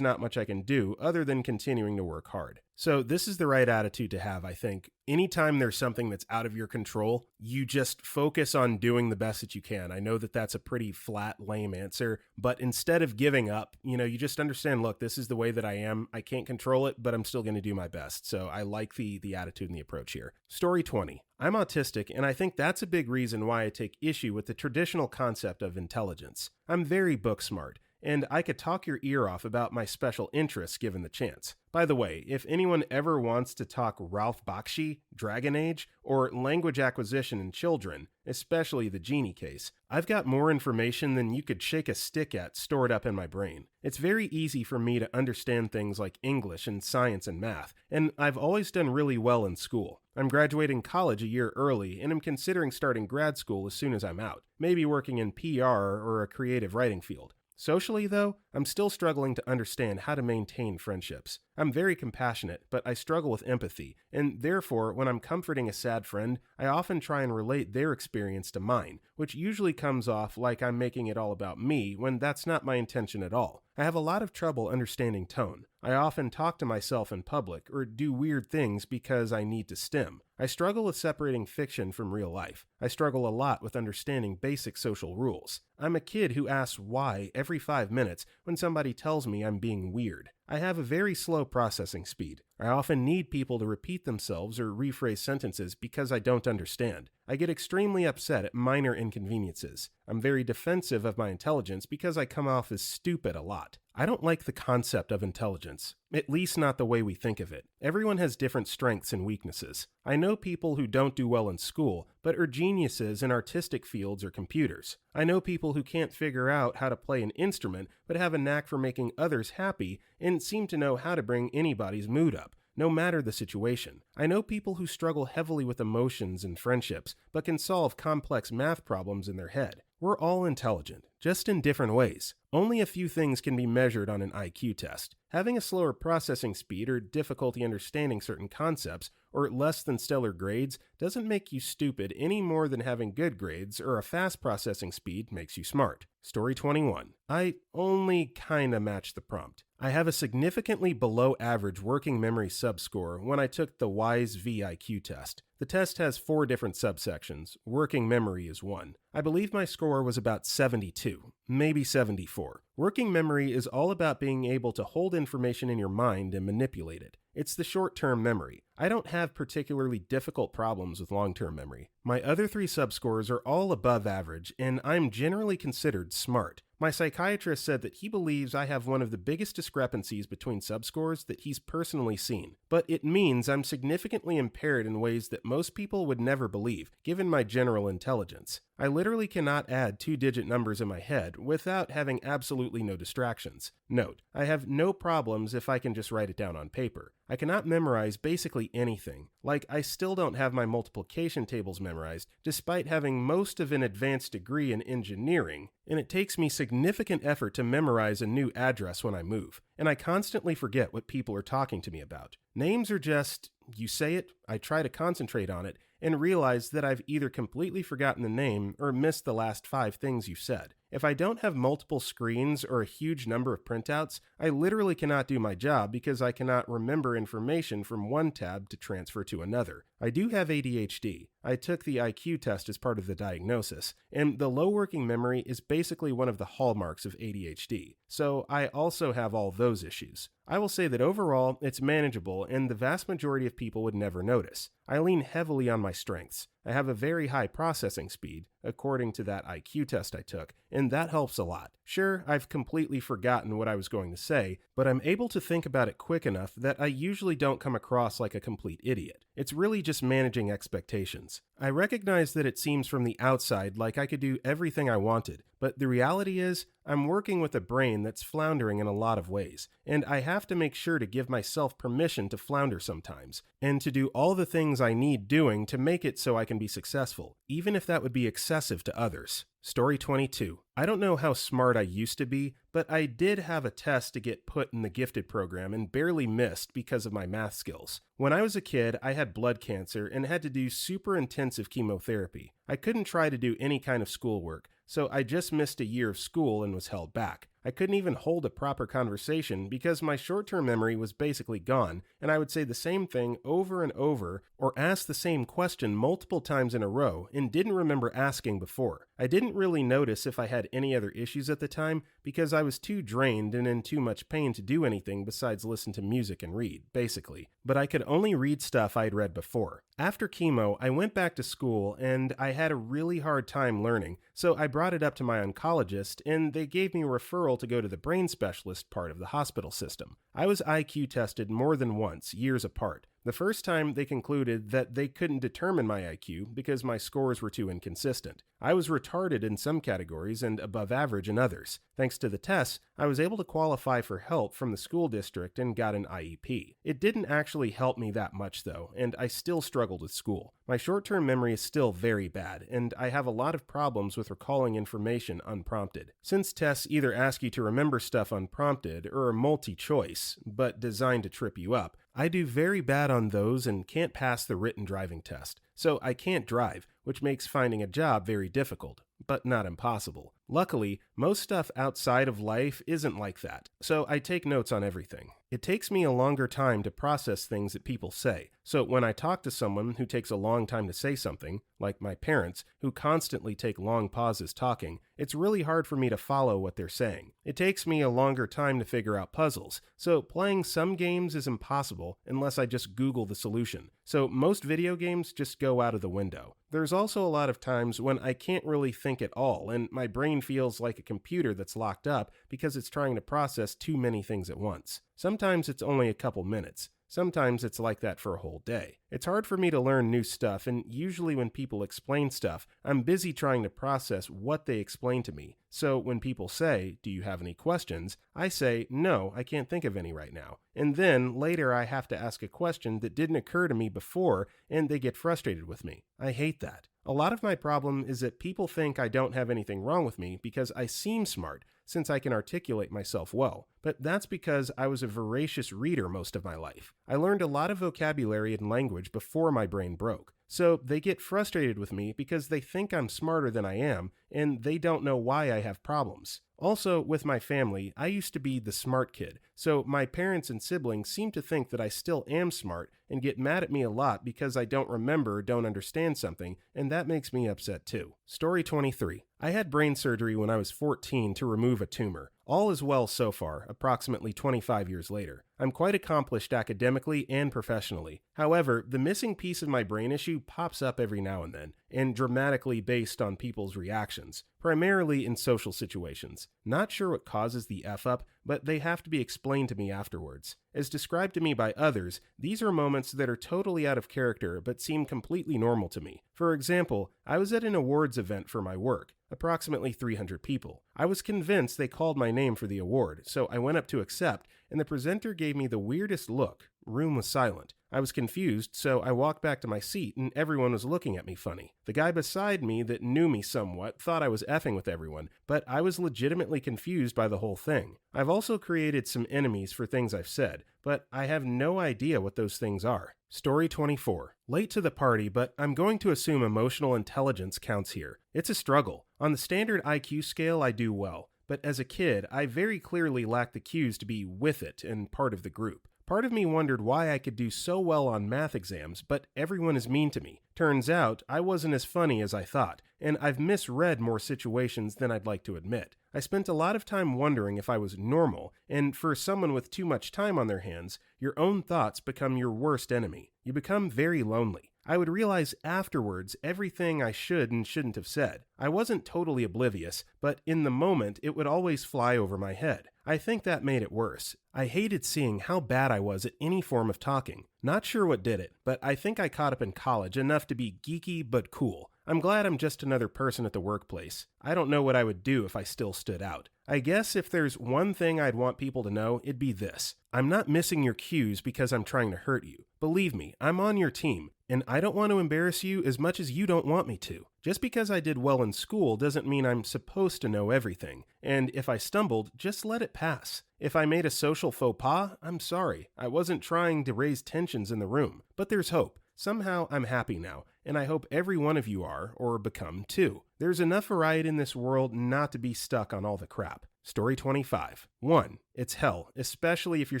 not much I can do other than continuing to work hard. So this is the right attitude to have, I think. Anytime there's something that's out of your control, you just focus on doing the best that you can. I know that that's a pretty flat, lame answer, but instead of giving up, you just understand understand, look, this is the way that I am. I can't control it, but I'm still going to do my best. So I like the attitude and the approach here. Story 20. I'm autistic, and I think that's a big reason why I take issue with the traditional concept of intelligence. I'm very book smart, and I could talk your ear off about my special interests given the chance. By the way, if anyone ever wants to talk Ralph Bakshi, Dragon Age, or language acquisition in children, especially the Genie case, I've got more information than you could shake a stick at stored up in my brain. It's very easy for me to understand things like English and science and math, and I've always done really well in school. I'm graduating college a year early, and I'm considering starting grad school as soon as I'm out, maybe working in PR or a creative writing field. Socially, though, I'm still struggling to understand how to maintain friendships. I'm very compassionate, but I struggle with empathy, and therefore, when I'm comforting a sad friend, I often try and relate their experience to mine, which usually comes off like I'm making it all about me when that's not my intention at all. I have a lot of trouble understanding tone. I often talk to myself in public or do weird things because I need to stim. I struggle with separating fiction from real life. I struggle a lot with understanding basic social rules. I'm a kid who asks why every 5 minutes when somebody tells me I'm being weird. I have a very slow processing speed. I often need people to repeat themselves or rephrase sentences because I don't understand. I get extremely upset at minor inconveniences. I'm very defensive of my intelligence because I come off as stupid a lot. I don't like the concept of intelligence, at least not the way we think of it. Everyone has different strengths and weaknesses. I know people who don't do well in school, but are geniuses in artistic fields or computers. I know people who can't figure out how to play an instrument, but have a knack for making others happy and seem to know how to bring anybody's mood up, no matter the situation. I know people who struggle heavily with emotions and friendships, but can solve complex math problems in their head. We're all intelligent, just in different ways. Only a few things can be measured on an IQ test. Having a slower processing speed or difficulty understanding certain concepts, or less than stellar grades, doesn't make you stupid any more than having good grades or a fast processing speed makes you smart. Story 21. I only kinda match the prompt. I have a significantly below average working memory subscore when I took the WISE VIQ test. The test has 4 different subsections. Working memory is one. I believe my score was about 72, maybe 74. Working memory is all about being able to hold information in your mind and manipulate it. It's the short-term memory. I don't have particularly difficult problems with long-term memory. My other 3 subscores are all above average, and I'm generally considered smart. My psychiatrist said that he believes I have one of the biggest discrepancies between subscores that he's personally seen, but it means I'm significantly impaired in ways that most people would never believe, given my general intelligence. I literally cannot add 2-digit numbers in my head without having absolutely no distractions. Note, I have no problems if I can just write it down on paper. I cannot memorize basically anything. Like, I still don't have my multiplication tables memorized, despite having most of an advanced degree in engineering, and it takes me significant effort to memorize a new address when I move, and I constantly forget what people are talking to me about. Names are just, you say it, I try to concentrate on it, and realize that I've either completely forgotten the name or missed the last 5 things you said. If I don't have multiple screens or a huge number of printouts, I literally cannot do my job because I cannot remember information from one tab to transfer to another. I do have ADHD. I took the IQ test as part of the diagnosis, and the low working memory is basically one of the hallmarks of ADHD, so I also have all those issues. I will say that overall, it's manageable and the vast majority of people would never notice. I lean heavily on my strengths. I have a very high processing speed, according to that IQ test I took, and that helps a lot. Sure, I've completely forgotten what I was going to say, but I'm able to think about it quick enough that I usually don't come across like a complete idiot. It's really just managing expectations. I recognize that it seems from the outside like I could do everything I wanted, but the reality is, I'm working with a brain that's floundering in a lot of ways, and I have to make sure to give myself permission to flounder sometimes, and to do all the things I need doing to make it so I can be successful, even if that would be excessive to others. Story 22. I don't know how smart I used to be, but I did have a test to get put in the gifted program and barely missed because of my math skills. When I was a kid, I had blood cancer and had to do super intensive chemotherapy. I couldn't try to do any kind of schoolwork, so I just missed a year of school and was held back. I couldn't even hold a proper conversation because my short-term memory was basically gone, and I would say the same thing over and over or ask the same question multiple times in a row and didn't remember asking before. I didn't really notice if I had any other issues at the time because I was too drained and in too much pain to do anything besides listen to music and read, basically. But I could only read stuff I'd read before. After chemo, I went back to school and I had a really hard time learning, so I brought it up to my oncologist and they gave me a referral to go to the brain specialist part of the hospital system. I was IQ tested more than once, years apart. The first time they concluded that they couldn't determine my IQ because my scores were too inconsistent. I was retarded in some categories and above average in others. Thanks to the tests, I was able to qualify for help from the school district and got an IEP. It didn't actually help me that much though, and I still struggled with school. My short-term memory is still very bad, and I have a lot of problems with recalling information unprompted. Since tests either ask you to remember stuff unprompted or are multi-choice, but designed to trip you up, I do very bad on those and can't pass the written driving test. So I can't drive, which makes finding a job very difficult, but not impossible. Luckily, most stuff outside of life isn't like that, so I take notes on everything. It takes me a longer time to process things that people say, so when I talk to someone who takes a long time to say something, like my parents, who constantly take long pauses talking, it's really hard for me to follow what they're saying. It takes me a longer time to figure out puzzles, so playing some games is impossible unless I just Google the solution. So most video games just go out of the window. There's also a lot of times when I can't really think at all, and my brain feels like a computer that's locked up because it's trying to process too many things at once. Sometimes it's only a couple minutes. Sometimes it's like that for a whole day. It's hard for me to learn new stuff, and usually when people explain stuff, I'm busy trying to process what they explain to me. So when people say, "Do you have any questions?" I say, "No, I can't think of any right now." And then later I have to ask a question that didn't occur to me before, and they get frustrated with me. I hate that. A lot of my problem is that people think I don't have anything wrong with me because I seem smart, since I can articulate myself well. But that's because I was a voracious reader most of my life. I learned a lot of vocabulary and language before my brain broke. So they get frustrated with me because they think I'm smarter than I am, and they don't know why I have problems. Also, with my family, I used to be the smart kid, so my parents and siblings seem to think that I still am smart and get mad at me a lot because I don't remember or don't understand something, and that makes me upset too. Story 23. I had brain surgery when I was 14 to remove a tumor. All is well so far, approximately 25 years later. I'm quite accomplished academically and professionally. However, the missing piece of my brain issue pops up every now and then, and dramatically based on people's reactions, primarily in social situations. Not sure what causes the F-up, but they have to be explained to me afterwards. As described to me by others, these are moments that are totally out of character but seem completely normal to me. For example, I was at an awards event for my work, approximately 300 people. I was convinced they called my name for the award, so I went up to accept, and the presenter gave me the weirdest look. Room was silent. I was confused, so I walked back to my seat and everyone was looking at me funny. The guy beside me that knew me somewhat thought I was effing with everyone, but I was legitimately confused by the whole thing. I've also created some enemies for things I've said, but I have no idea what those things are. Story 24. Late to the party, but I'm going to assume emotional intelligence counts here. It's a struggle. On the standard IQ scale, I do well, but as a kid, I very clearly lacked the cues to be with it and part of the group. Part of me wondered why I could do so well on math exams, but everyone is mean to me. Turns out, I wasn't as funny as I thought, and I've misread more situations than I'd like to admit. I spent a lot of time wondering if I was normal, and for someone with too much time on their hands, your own thoughts become your worst enemy. You become very lonely. I would realize afterwards everything I should and shouldn't have said. I wasn't totally oblivious, but in the moment it would always fly over my head. I think that made it worse. I hated seeing how bad I was at any form of talking. Not sure what did it, but I think I caught up in college enough to be geeky but cool. I'm glad I'm just another person at the workplace. I don't know what I would do if I still stood out. I guess if there's one thing I'd want people to know, it'd be this. I'm not missing your cues because I'm trying to hurt you. Believe me, I'm on your team, and I don't want to embarrass you as much as you don't want me to. Just because I did well in school doesn't mean I'm supposed to know everything, and if I stumbled, just let it pass. If I made a social faux pas, I'm sorry. I wasn't trying to raise tensions in the room, but there's hope. Somehow I'm happy now, and I hope every one of you are, or become too. There's enough variety in this world not to be stuck on all the crap. Story 25. 1. It's hell, especially if you're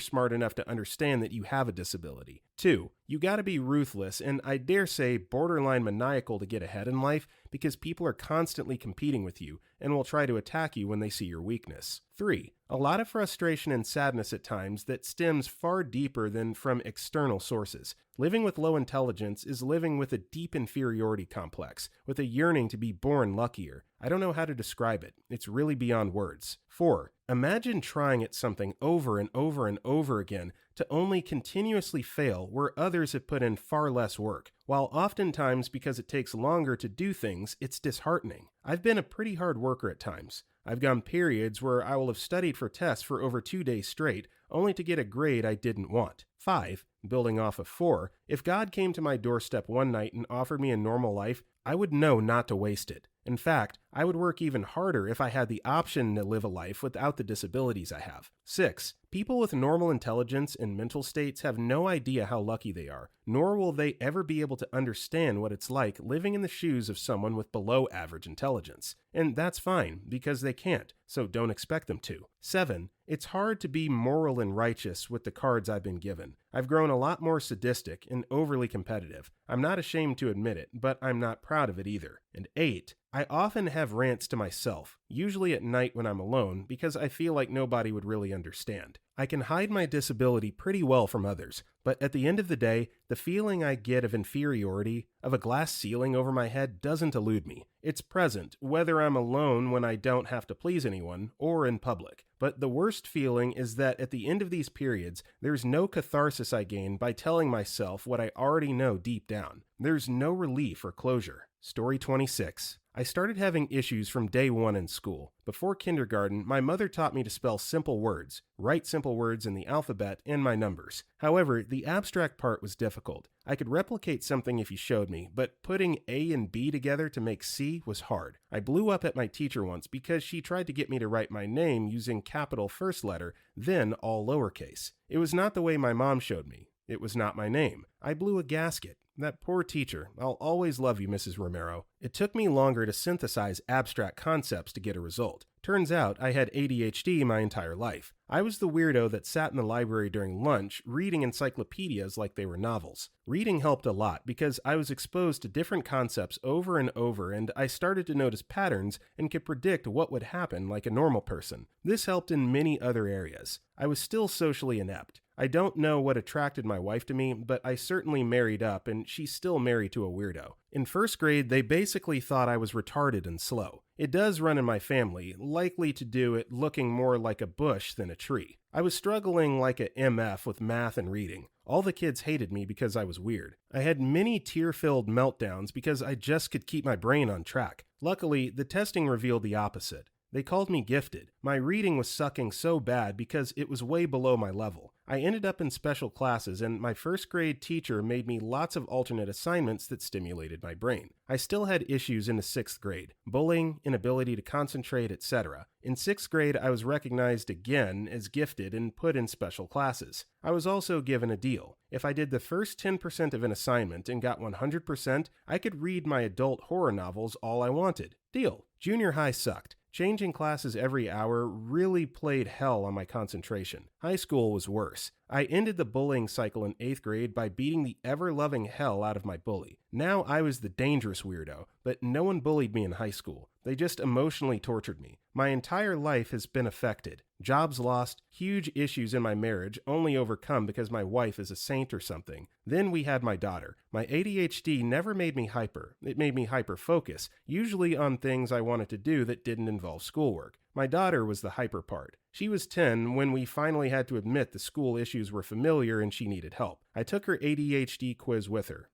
smart enough to understand that you have a disability. 2. You gotta be ruthless and I dare say borderline maniacal to get ahead in life because people are constantly competing with you and will try to attack you when they see your weakness. 3. A lot of frustration and sadness at times that stems far deeper than from external sources. Living with low intelligence is living with a deep inferiority complex, with a yearning to be born luckier. I don't know how to describe it. It's really beyond words. 4. Imagine trying at something over and over and over again to only continuously fail where others have put in far less work, while oftentimes because it takes longer to do things, it's disheartening. I've been a pretty hard worker at times. I've gone periods where I will have studied for tests for over 2 days straight, only to get a grade I didn't want. 5. Building off of 4, if God came to my doorstep one night and offered me a normal life, I would know not to waste it. In fact, I would work even harder if I had the option to live a life without the disabilities I have. 6. People with normal intelligence and mental states have no idea how lucky they are, nor will they ever be able to understand what it's like living in the shoes of someone with below average intelligence. And that's fine, because they can't, so don't expect them to. 7. It's hard to be moral and righteous with the cards I've been given. I've grown a lot more sadistic and overly competitive. I'm not ashamed to admit it, but I'm not proud of it either. And 8. I often have rants to myself, usually at night when I'm alone, because I feel like nobody would really understand. I can hide my disability pretty well from others, but at the end of the day, the feeling I get of inferiority, of a glass ceiling over my head, doesn't elude me. It's present, whether I'm alone when I don't have to please anyone, or in public. But the worst feeling is that at the end of these periods, there's no catharsis I gain by telling myself what I already know deep down. There's no relief or closure. Story 26. I started having issues from day one in school. Before kindergarten, my mother taught me to spell simple words, write simple words in the alphabet, and my numbers. However, the abstract part was difficult. I could replicate something if you showed me, but putting A and B together to make C was hard. I blew up at my teacher once because she tried to get me to write my name using capital first letter, then all lowercase. It was not the way my mom showed me. It was not my name. I blew a gasket. That poor teacher. I'll always love you, Mrs. Romero. It took me longer to synthesize abstract concepts to get a result. Turns out I had ADHD my entire life. I was the weirdo that sat in the library during lunch reading encyclopedias like they were novels. Reading helped a lot because I was exposed to different concepts over and over, and I started to notice patterns and could predict what would happen like a normal person. This helped in many other areas. I was still socially inept. I don't know what attracted my wife to me, but I certainly married up, and she's still married to a weirdo. In first grade, they basically thought I was retarded and slow. It does run in my family, likely to do it looking more like a bush than a tree. I was struggling like a MF with math and reading. All the kids hated me because I was weird. I had many tear-filled meltdowns because I just could keep my brain on track. Luckily, the testing revealed the opposite. They called me gifted. My reading was sucking so bad because it was way below my level. I ended up in special classes, and my first grade teacher made me lots of alternate assignments that stimulated my brain. I still had issues into 6th grade, bullying, inability to concentrate, etc. In 6th grade, I was recognized again as gifted and put in special classes. I was also given a deal. If I did the first 10% of an assignment and got 100%, I could read my adult horror novels all I wanted. Deal. Junior high sucked. Changing classes every hour really played hell on my concentration. High school was worse. I ended the bullying cycle in 8th grade by beating the ever-loving hell out of my bully. Now I was the dangerous weirdo, but no one bullied me in high school. They just emotionally tortured me. My entire life has been affected. Jobs lost, huge issues in my marriage only overcome because my wife is a saint or something. Then we had my daughter. My ADHD never made me hyper. It made me hyper-focus, usually on things I wanted to do that didn't involve schoolwork. My daughter was the hyper part. She was 10 when we finally had to admit the school issues were familiar and she needed help. I took her ADHD quiz with her.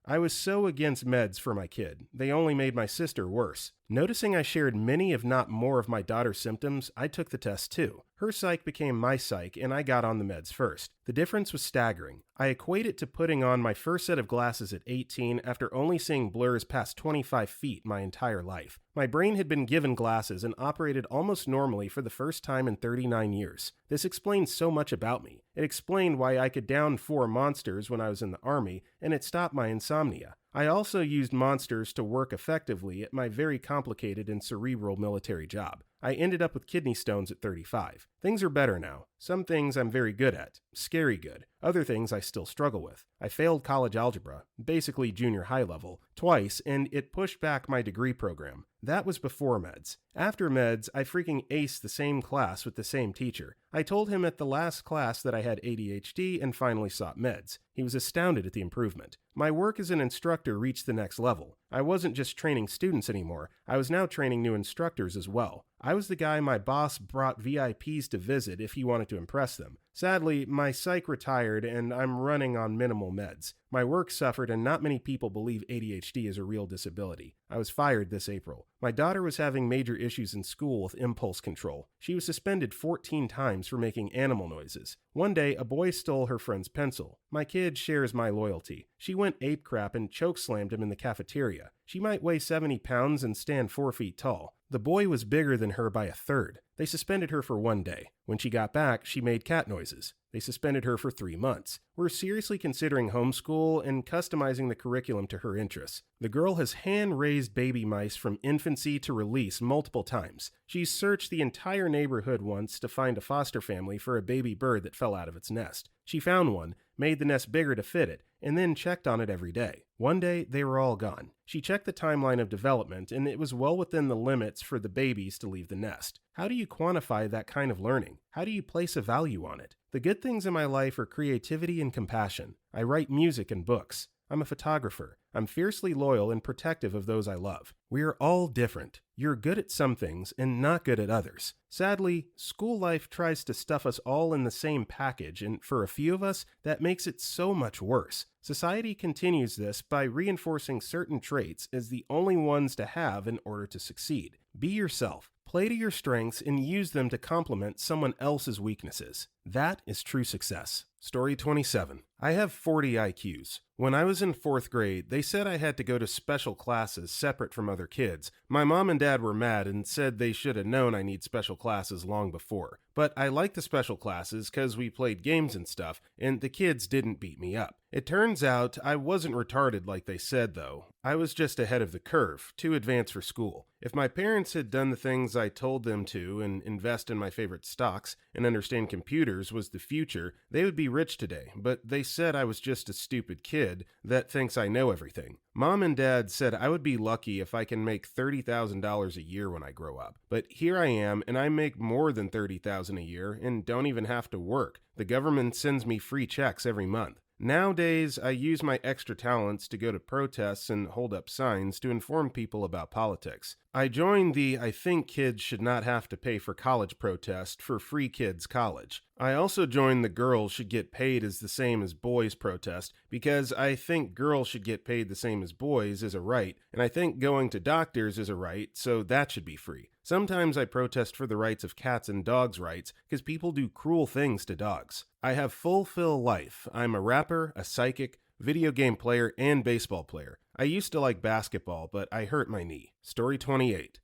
I was so against meds for my kid. They only made my sister worse. Noticing I shared many if not more of my daughter's symptoms, I took the test too. Her psych became my psych and I got on the meds first. The difference was staggering. I equate it to putting on my first set of glasses at 18 after only seeing blurs past 25 feet my entire life. My brain had been given glasses and operated almost normally for the first time in 39 years. This explains so much about me. It explained why I could down 4 monsters when I was in the army, and it stopped my insomnia. I also used monsters to work effectively at my very complicated and cerebral military job. I ended up with kidney stones at 35. Things are better now. Some things I'm very good at, scary good. Other things I still struggle with. I failed college algebra, basically junior high level, twice, and it pushed back my degree program. That was before meds. After meds, I freaking aced the same class with the same teacher. I told him at the last class that I had ADHD and finally sought meds. He was astounded at the improvement. My work as an instructor reached the next level. I wasn't just training students anymore, I was now training new instructors as well. I was the guy my boss brought VIPs to visit if he wanted to impress them. Sadly, my psych retired and I'm running on minimal meds. My work suffered and not many people believe ADHD is a real disability. I was fired this April. My daughter was having major issues in school with impulse control. She was suspended 14 times for making animal noises. One day, a boy stole her friend's pencil. My kid shares my loyalty. She went ape crap and chokeslammed him in the cafeteria. She might weigh 70 pounds and stand 4 feet tall. The boy was bigger than her by a third. They suspended her for 1 day. When she got back, she made cat noises. They suspended her for 3 months. We're seriously considering homeschool and customizing the curriculum to her interests. The girl has hand-raised baby mice from infancy to release multiple times. She's searched the entire neighborhood once to find a foster family for a baby bird that fell out of its nest. She found one, made the nest bigger to fit it, and then checked on it every day. One day, they were all gone. She checked the timeline of development, and it was well within the limits for the babies to leave the nest. How do you quantify that kind of learning? How do you place a value on it? The good things in my life are creativity and compassion. I write music and books. I'm a photographer. I'm fiercely loyal and protective of those I love. We are all different. You're good at some things and not good at others. Sadly, school life tries to stuff us all in the same package, and for a few of us, that makes it so much worse. Society continues this by reinforcing certain traits as the only ones to have in order to succeed. Be yourself. Play to your strengths and use them to complement someone else's weaknesses. That is true success. Story 27. I have 40 IQs. When I was in 4th grade, they said I had to go to special classes separate from other kids. My mom and dad were mad and said they should have known I need special classes long before. But I liked the special classes because we played games and stuff, and the kids didn't beat me up. It turns out I wasn't retarded like they said, though. I was just ahead of the curve, too advanced for school. If my parents had done the things I told them to and invest in my favorite stocks and understand computers was the future, they would be rich today, but they said I was just a stupid kid that thinks I know everything. Mom and Dad said I would be lucky if I can make $30,000 a year when I grow up. But here I am, and I make more than $30,000 a year and don't even have to work. The government sends me free checks every month. Nowadays, I use my extra talents to go to protests and hold up signs to inform people about politics. I joined the I think kids should not have to pay for college protest for free kids college. I also joined the girls should get paid as the same as boys protest because I think girls should get paid the same as boys is a right, and I think going to doctors is a right, so that should be free. Sometimes I protest for the rights of cats and dogs' rights because people do cruel things to dogs. I have fulfill life. I'm a rapper, a psychic, video game player, and baseball player. I used to like basketball, but I hurt my knee. Story 28.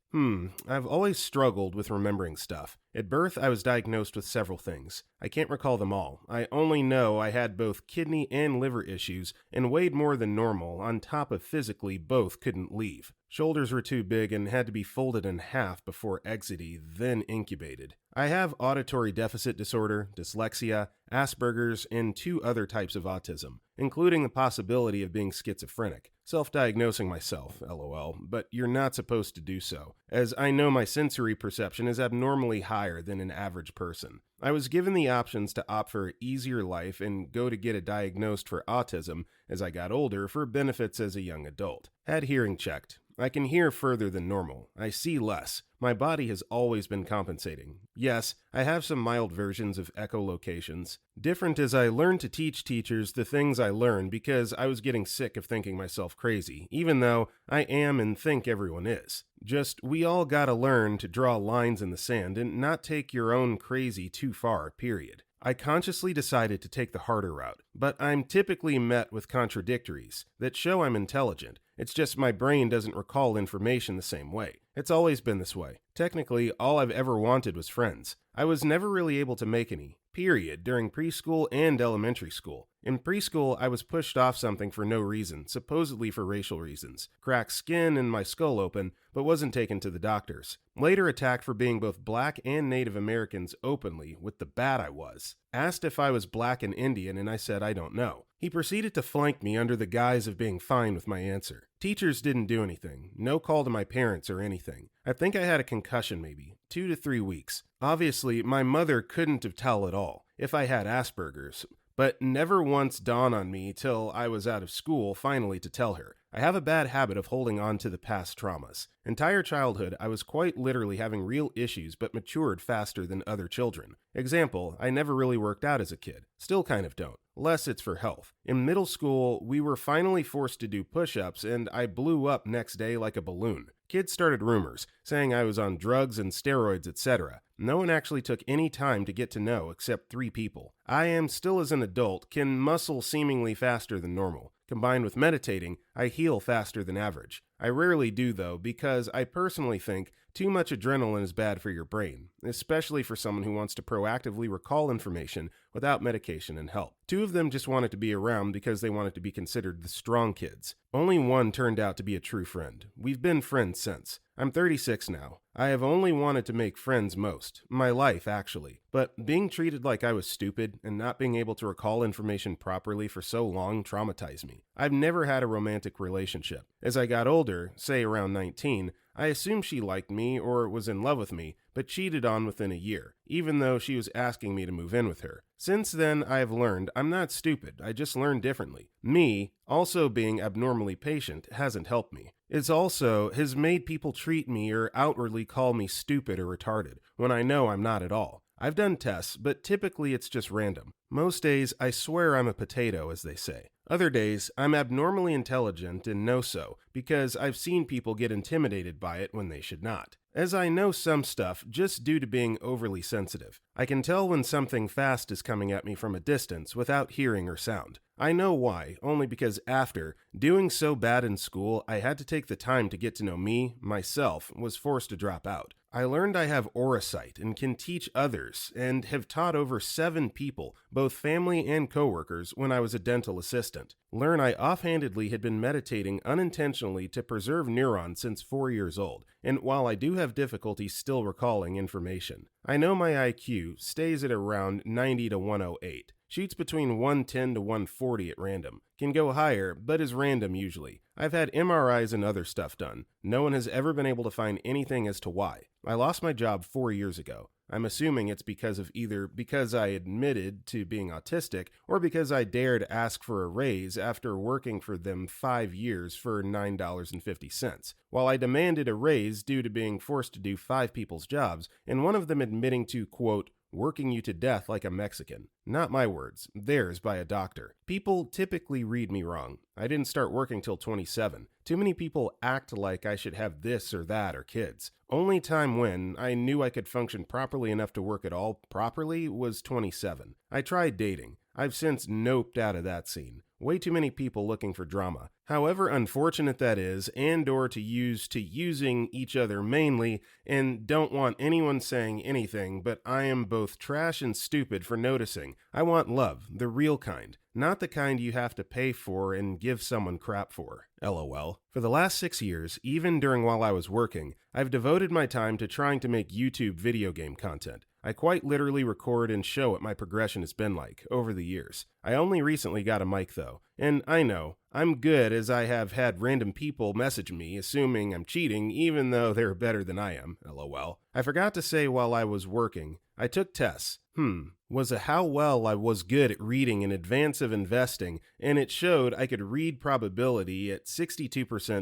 I've always struggled with remembering stuff. At birth, I was diagnosed with several things. I can't recall them all. I only know I had both kidney and liver issues and weighed more than normal, on top of physically both couldn't leave. Shoulders were too big and had to be folded in half before exited, then incubated. I have auditory deficit disorder, dyslexia, Asperger's, and 2 other types of autism, including the possibility of being schizophrenic. Self-diagnosing myself, lol, but you're not supposed to do so, as I know my sensory perception is abnormally higher than an average person. I was given the options to opt for an easier life and go to get it diagnosed for autism as I got older for benefits as a young adult. Had hearing checked. I can hear further than normal. I see less. My body has always been compensating. Yes, I have some mild versions of echolocations. Different as I learned to teach teachers the things I learned because I was getting sick of thinking myself crazy, even though I am and think everyone is. Just, we all gotta learn to draw lines in the sand and not take your own crazy too far, period. I consciously decided to take the harder route, but I'm typically met with contradictories that show I'm intelligent. It's just my brain doesn't recall information the same way. It's always been this way. Technically, all I've ever wanted was friends. I was never really able to make any. period, during preschool and elementary school. In preschool, I was pushed off something for no reason, supposedly for racial reasons. Cracked skin and my skull open, but wasn't taken to the doctors. Later attacked for being both black and Native Americans openly, with the bad I was. Asked if I was black and Indian, and I said I don't know. He proceeded to flank me under the guise of being fine with my answer. Teachers didn't do anything. No call to my parents or anything. I think I had a concussion maybe, 2 to 3 weeks. Obviously, my mother couldn't have told at all if I had Asperger's, but never once dawned on me till I was out of school finally to tell her. I have a bad habit of holding on to the past traumas. Entire childhood, I was quite literally having real issues but matured faster than other children. Example, I never really worked out as a kid. Still kind of don't. Less it's for health. In middle school, we were finally forced to do push-ups and I blew up next day like a balloon. Kids started rumors, saying I was on drugs and steroids, etc. No one actually took any time to get to know except 3 people. I am still as an adult, can muscle seemingly faster than normal. Combined with meditating, I heal faster than average. I rarely do though, because I personally think too much adrenaline is bad for your brain, especially for someone who wants to proactively recall information without medication and help. 2 of them just wanted to be around because they wanted to be considered the strong kids. Only one turned out to be a true friend. We've been friends since. I'm 36 now. I have only wanted to make friends my life actually. But being treated like I was stupid and not being able to recall information properly for so long traumatized me. I've never had a romantic relationship. As I got older, say around 19, I assumed she liked me or was in love with me, but cheated on within a year, even though she was asking me to move in with her. Since then, I have learned I'm not stupid, I just learned differently. Me, also being abnormally patient, hasn't helped me. It also has made people treat me or outwardly call me stupid or retarded, when I know I'm not at all. I've done tests, but typically it's just random. Most days, I swear I'm a potato, as they say. Other days, I'm abnormally intelligent and know so, because I've seen people get intimidated by it when they should not. As I know some stuff just due to being overly sensitive. I can tell when something fast is coming at me from a distance without hearing or sound. I know why, only because after doing so bad in school, I had to take the time to get to know me, myself, was forced to drop out. I learned I have aurasight and can teach others, and have taught over 7 people, both family and coworkers, when I was a dental assistant. Learn I offhandedly had been meditating unintentionally to preserve neurons since 4 years old, and while I do have difficulty still recalling information. I know my IQ stays at around 90 to 108. Shoots between 110 to 140 at random. Can go higher, but is random usually. I've had MRIs and other stuff done. No one has ever been able to find anything as to why. I lost my job 4 years ago. I'm assuming it's because of either because I admitted to being autistic or because I dared ask for a raise after working for them 5 years for $9.50. While I demanded a raise due to being forced to do 5 people's jobs, and one of them admitting to, quote, working you to death like a Mexican. Not my words, theirs by a doctor. People typically read me wrong. I didn't start working till 27. Too many people act like I should have this or that or kids. Only time when I knew I could function properly enough to work at all properly was 27. I tried dating. I've since noped out of that scene. Way too many people looking for drama. However unfortunate that is, and or to using each other mainly, and don't want anyone saying anything, but I am both trash and stupid for noticing. I want love, the real kind, not the kind you have to pay for and give someone crap for. LOL. For the last 6 years, even during while I was working, I've devoted my time to trying to make YouTube video game content. I quite literally record and show what my progression has been like over the years. I only recently got a mic though, and I know, I'm good as I have had random people message me assuming I'm cheating even though they're better than I am, LOL. I forgot to say while I was working, I took tests. Was how well I was good at reading in advance of investing, and it showed I could read probability at 62%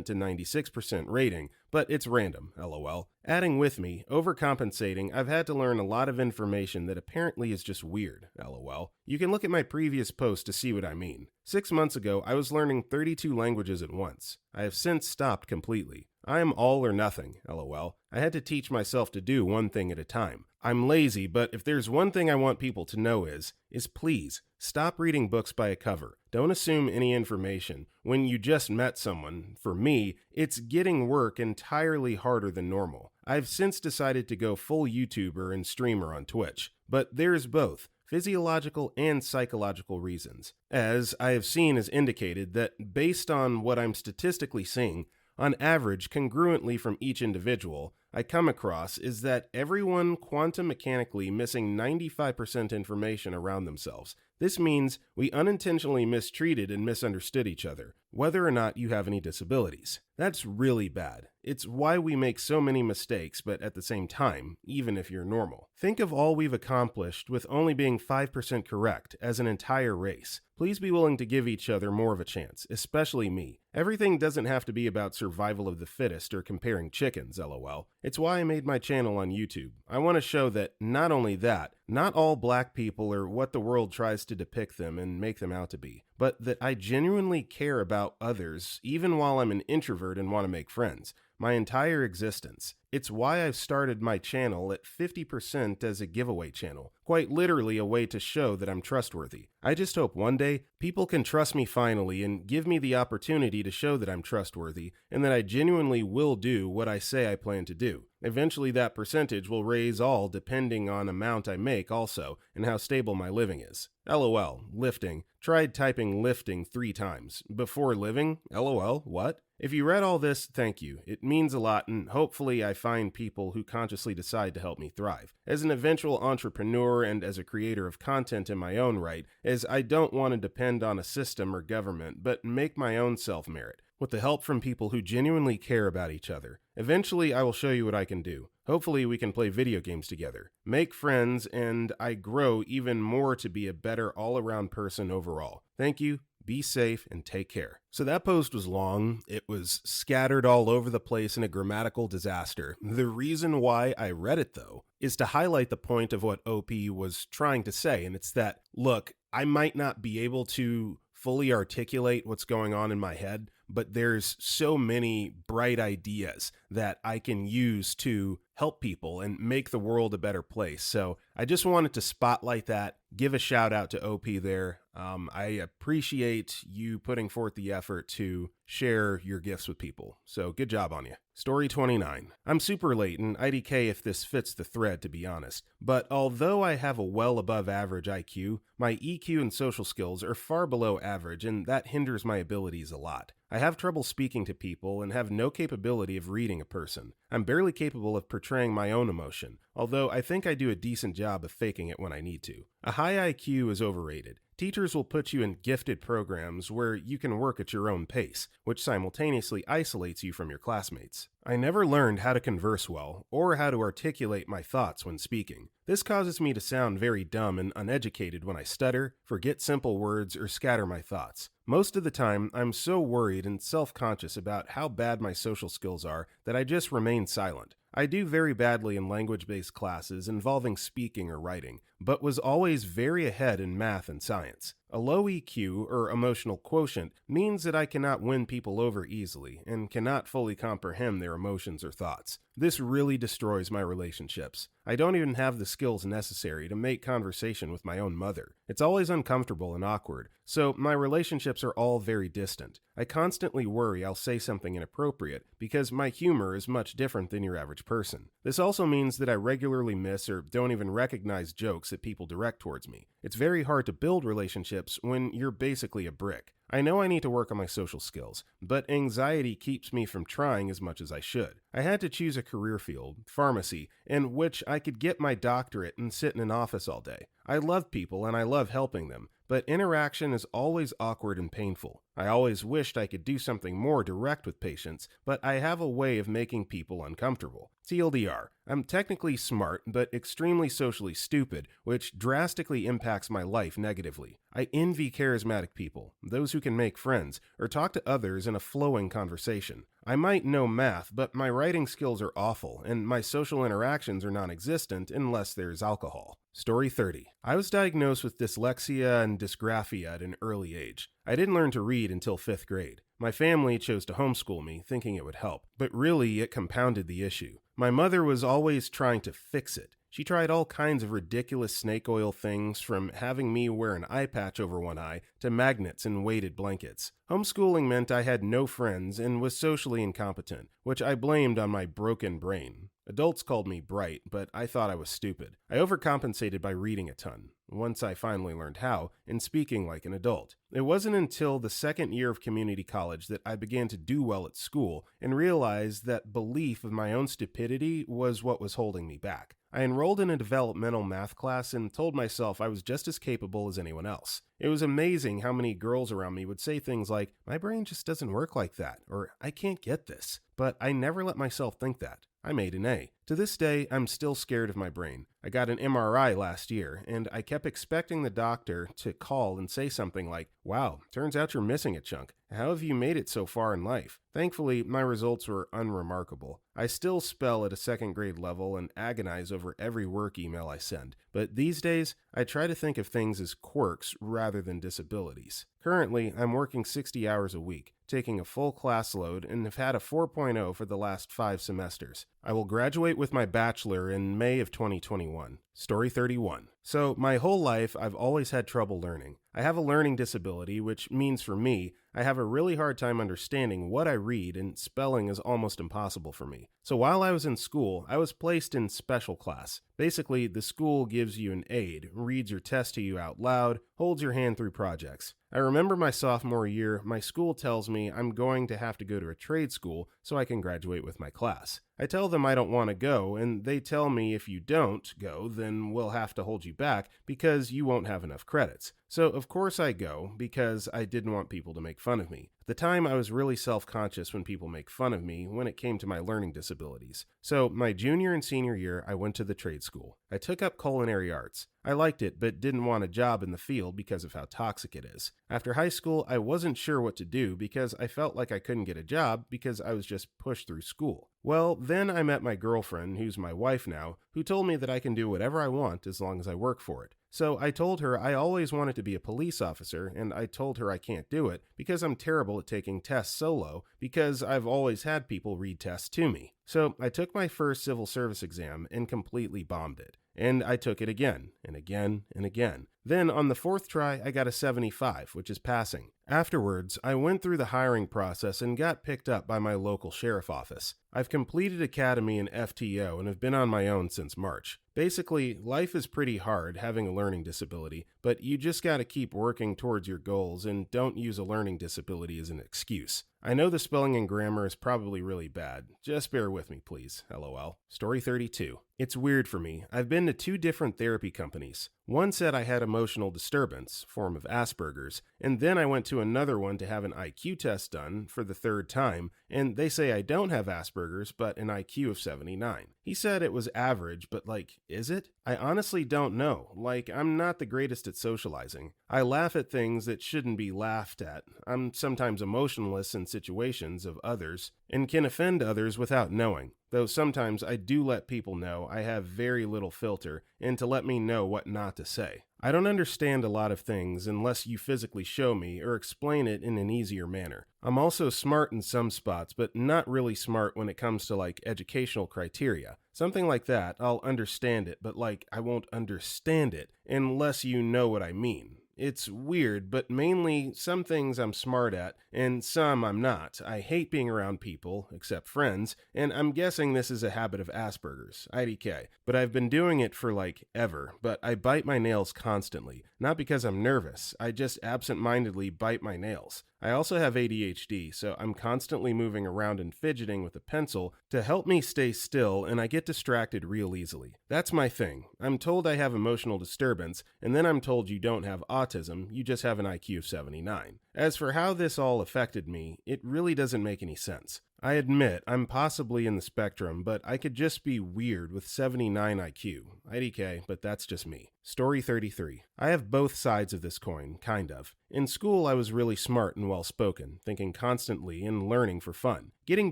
to 96% rating, but it's random, LOL. Adding with me, overcompensating, I've had to learn a lot of information that apparently is just weird, LOL. You can look at my previous post to see what I mean. 6 months ago, I was learning 32 languages at once. I have since stopped completely. I am all or nothing, LOL. I had to teach myself to do one thing at a time. I'm lazy, but if there's one thing I want people to know is please, stop reading books by a cover. Don't assume any information when you just met someone. For me, it's getting work entirely harder than normal. I've since decided to go full YouTuber and streamer on Twitch. But there's both. physiological and psychological reasons. As I have seen as indicated that based on what I'm statistically seeing, on average, congruently from each individual, I come across is that everyone quantum mechanically missing 95% information around themselves. This means we unintentionally mistreated and misunderstood each other, whether or not you have any disabilities. That's really bad. It's why we make so many mistakes, but at the same time, even if you're normal. Think of all we've accomplished with only being 5% correct as an entire race. Please be willing to give each other more of a chance, especially me. Everything doesn't have to be about survival of the fittest or comparing chickens, lol. It's why I made my channel on YouTube. I want to show that not only that, not all black people are what the world tries to depict them and make them out to be, but that I genuinely care about others even while I'm an introvert and want to make friends. My entire existence. It's why I've started my channel at 50% as a giveaway channel, quite literally a way to show that I'm trustworthy. I just hope one day people can trust me finally and give me the opportunity to show that I'm trustworthy and that I genuinely will do what I say I plan to do. Eventually that percentage will raise all depending on amount I make also and how stable my living is. LOL, lifting. Tried typing lifting 3 times. Before living? LOL, what? If you read all this, thank you. It means a lot, and hopefully I find people who consciously decide to help me thrive. As an eventual entrepreneur and as a creator of content in my own right, as I don't want to depend on a system or government, but make my own self-merit, with the help from people who genuinely care about each other. Eventually, I will show you what I can do. Hopefully, we can play video games together, make friends, and I grow even more to be a better all-around person overall. Thank you. Be safe and take care. So that post was long. It was scattered all over the place in a grammatical disaster. The reason why I read it, though, is to highlight the point of what OP was trying to say, and it's that, look, I might not be able to fully articulate what's going on in my head, but there's so many bright ideas that I can use to help people and make the world a better place. So I just wanted to spotlight that, give a shout out to OP there. I appreciate you putting forth the effort to share your gifts with people. So good job on you. Story 29. I'm super late and IDK if this fits the thread, to be honest. But although I have a well above average IQ, my EQ and social skills are far below average, and that hinders my abilities a lot. I have trouble speaking to people and have no capability of reading a person. I'm barely capable of portraying my own emotion, although I think I do a decent job of faking it when I need to. A high IQ is overrated. Teachers will put you in gifted programs where you can work at your own pace, which simultaneously isolates you from your classmates. I never learned how to converse well, or how to articulate my thoughts when speaking. This causes me to sound very dumb and uneducated when I stutter, forget simple words, or scatter my thoughts. Most of the time, I'm so worried and self-conscious about how bad my social skills are that I just remain silent. I do very badly in language-based classes involving speaking or writing, but was always very ahead in math and science. A low EQ, or emotional quotient, means that I cannot win people over easily and cannot fully comprehend their emotions or thoughts. This really destroys my relationships. I don't even have the skills necessary to make conversation with my own mother. It's always uncomfortable and awkward, so my relationships are all very distant. I constantly worry I'll say something inappropriate because my humor is much different than your average person. This also means that I regularly miss or don't even recognize jokes that people direct towards me. It's very hard to build relationships when you're basically a brick. I know I need to work on my social skills, but anxiety keeps me from trying as much as I should. I had to choose a career field, pharmacy, in which I could get my doctorate and sit in an office all day. I love people and I love helping them, but interaction is always awkward and painful. I always wished I could do something more direct with patients, but I have a way of making people uncomfortable. TLDR, I'm technically smart, but extremely socially stupid, which drastically impacts my life negatively. I envy charismatic people, those who can make friends, or talk to others in a flowing conversation. I might know math, but my writing skills are awful, and my social interactions are non-existent unless there's alcohol. Story 30. I was diagnosed with dyslexia and dysgraphia at an early age. I didn't learn to read until 5th grade. My family chose to homeschool me, thinking it would help, but really it compounded the issue. My mother was always trying to fix it. She tried all kinds of ridiculous snake oil things, from having me wear an eye patch over one eye to magnets and weighted blankets. Homeschooling meant I had no friends and was socially incompetent, which I blamed on my broken brain. Adults called me bright, but I thought I was stupid. I overcompensated by reading a ton. once I finally learned how, and speaking like an adult. It wasn't until the second year of community college that I began to do well at school and realized that belief of my own stupidity was what was holding me back. I enrolled in a developmental math class and told myself I was just as capable as anyone else. It was amazing how many girls around me would say things like, "My brain just doesn't work like that," or "I can't get this." But I never let myself think that. I made an A. To this day, I'm still scared of my brain. I got an MRI last year, and I kept expecting the doctor to call and say something like, "Wow, turns out you're missing a chunk. How have you made it so far in life?" Thankfully, my results were unremarkable. I still spell at a second grade level and agonize over every work email I send, but these days, I try to think of things as quirks rather than disabilities. Currently, I'm working 60 hours a week, taking a full class load, and have had a 4.0 for the last 5 semesters. I will graduate with my bachelor in May of 2021. Story 31. So, my whole life, I've always had trouble learning. I have a learning disability, which means for me, I have a really hard time understanding what I read, and spelling is almost impossible for me. So while I was in school, I was placed in special class. Basically, the school gives you an aid, reads your test to you out loud, holds your hand through projects. I remember my sophomore year, my school tells me I'm going to have to go to a trade school so I can graduate with my class. I tell them I don't want to go, and they tell me if you don't go, then we'll have to hold you back because you won't have enough credits. So of course I go, because I didn't want people to make fun of me. At the time, I was really self-conscious when people make fun of me when it came to my learning disabilities. So my junior and senior year, I went to the trade school. I took up culinary arts. I liked it, but didn't want a job in the field because of how toxic it is. After high school, I wasn't sure what to do because I felt like I couldn't get a job because I was just pushed through school. Well, then I met my girlfriend, who's my wife now, who told me that I can do whatever I want as long as I work for it. So I told her I always wanted to be a police officer, and I told her I can't do it because I'm terrible at taking tests solo because I've always had people read tests to me. So I took my first civil service exam and completely bombed it. And I took it again, and again, and again. Then on the 4th try, I got a 75, which is passing. Afterwards, I went through the hiring process and got picked up by my local sheriff office. I've completed academy and FTO and have been on my own since March. Basically, life is pretty hard having a learning disability, but you just gotta keep working towards your goals and don't use a learning disability as an excuse. I know the spelling and grammar is probably really bad. Just bear with me, please. LOL. Story 32. It's weird for me. I've been to 2 different therapy companies. One said I had emotional disturbance, form of Asperger's, and then I went to another one to have an IQ test done for the 3rd time, and they say I don't have Asperger's, but an IQ of 79. He said it was average, but is it? I honestly don't know. I'm not the greatest at socializing. I laugh at things that shouldn't be laughed at. I'm sometimes emotionless in situations of others, and can offend others without knowing. Though sometimes I do let people know I have very little filter and to let me know what not to say. I don't understand a lot of things unless you physically show me or explain it in an easier manner. I'm also smart in some spots, but not really smart when it comes to educational criteria. Something like that, I'll understand it, but I won't understand it unless you know what I mean. It's weird, but mainly some things I'm smart at, and some I'm not. I hate being around people, except friends, and I'm guessing this is a habit of Asperger's, IDK, but I've been doing it for ever, but I bite my nails constantly. Not because I'm nervous, I just absent-mindedly bite my nails. I also have ADHD, so I'm constantly moving around and fidgeting with a pencil to help me stay still, and I get distracted real easily. That's my thing. I'm told I have emotional disturbance, and then I'm told you don't have autism, you just have an IQ of 79. As for how this all affected me, it really doesn't make any sense. I admit I'm possibly in the spectrum, but I could just be weird with 79 IQ. IDK, but that's just me. Story 33. I have both sides of this coin, kind of. In school, I was really smart and well-spoken, thinking constantly and learning for fun. Getting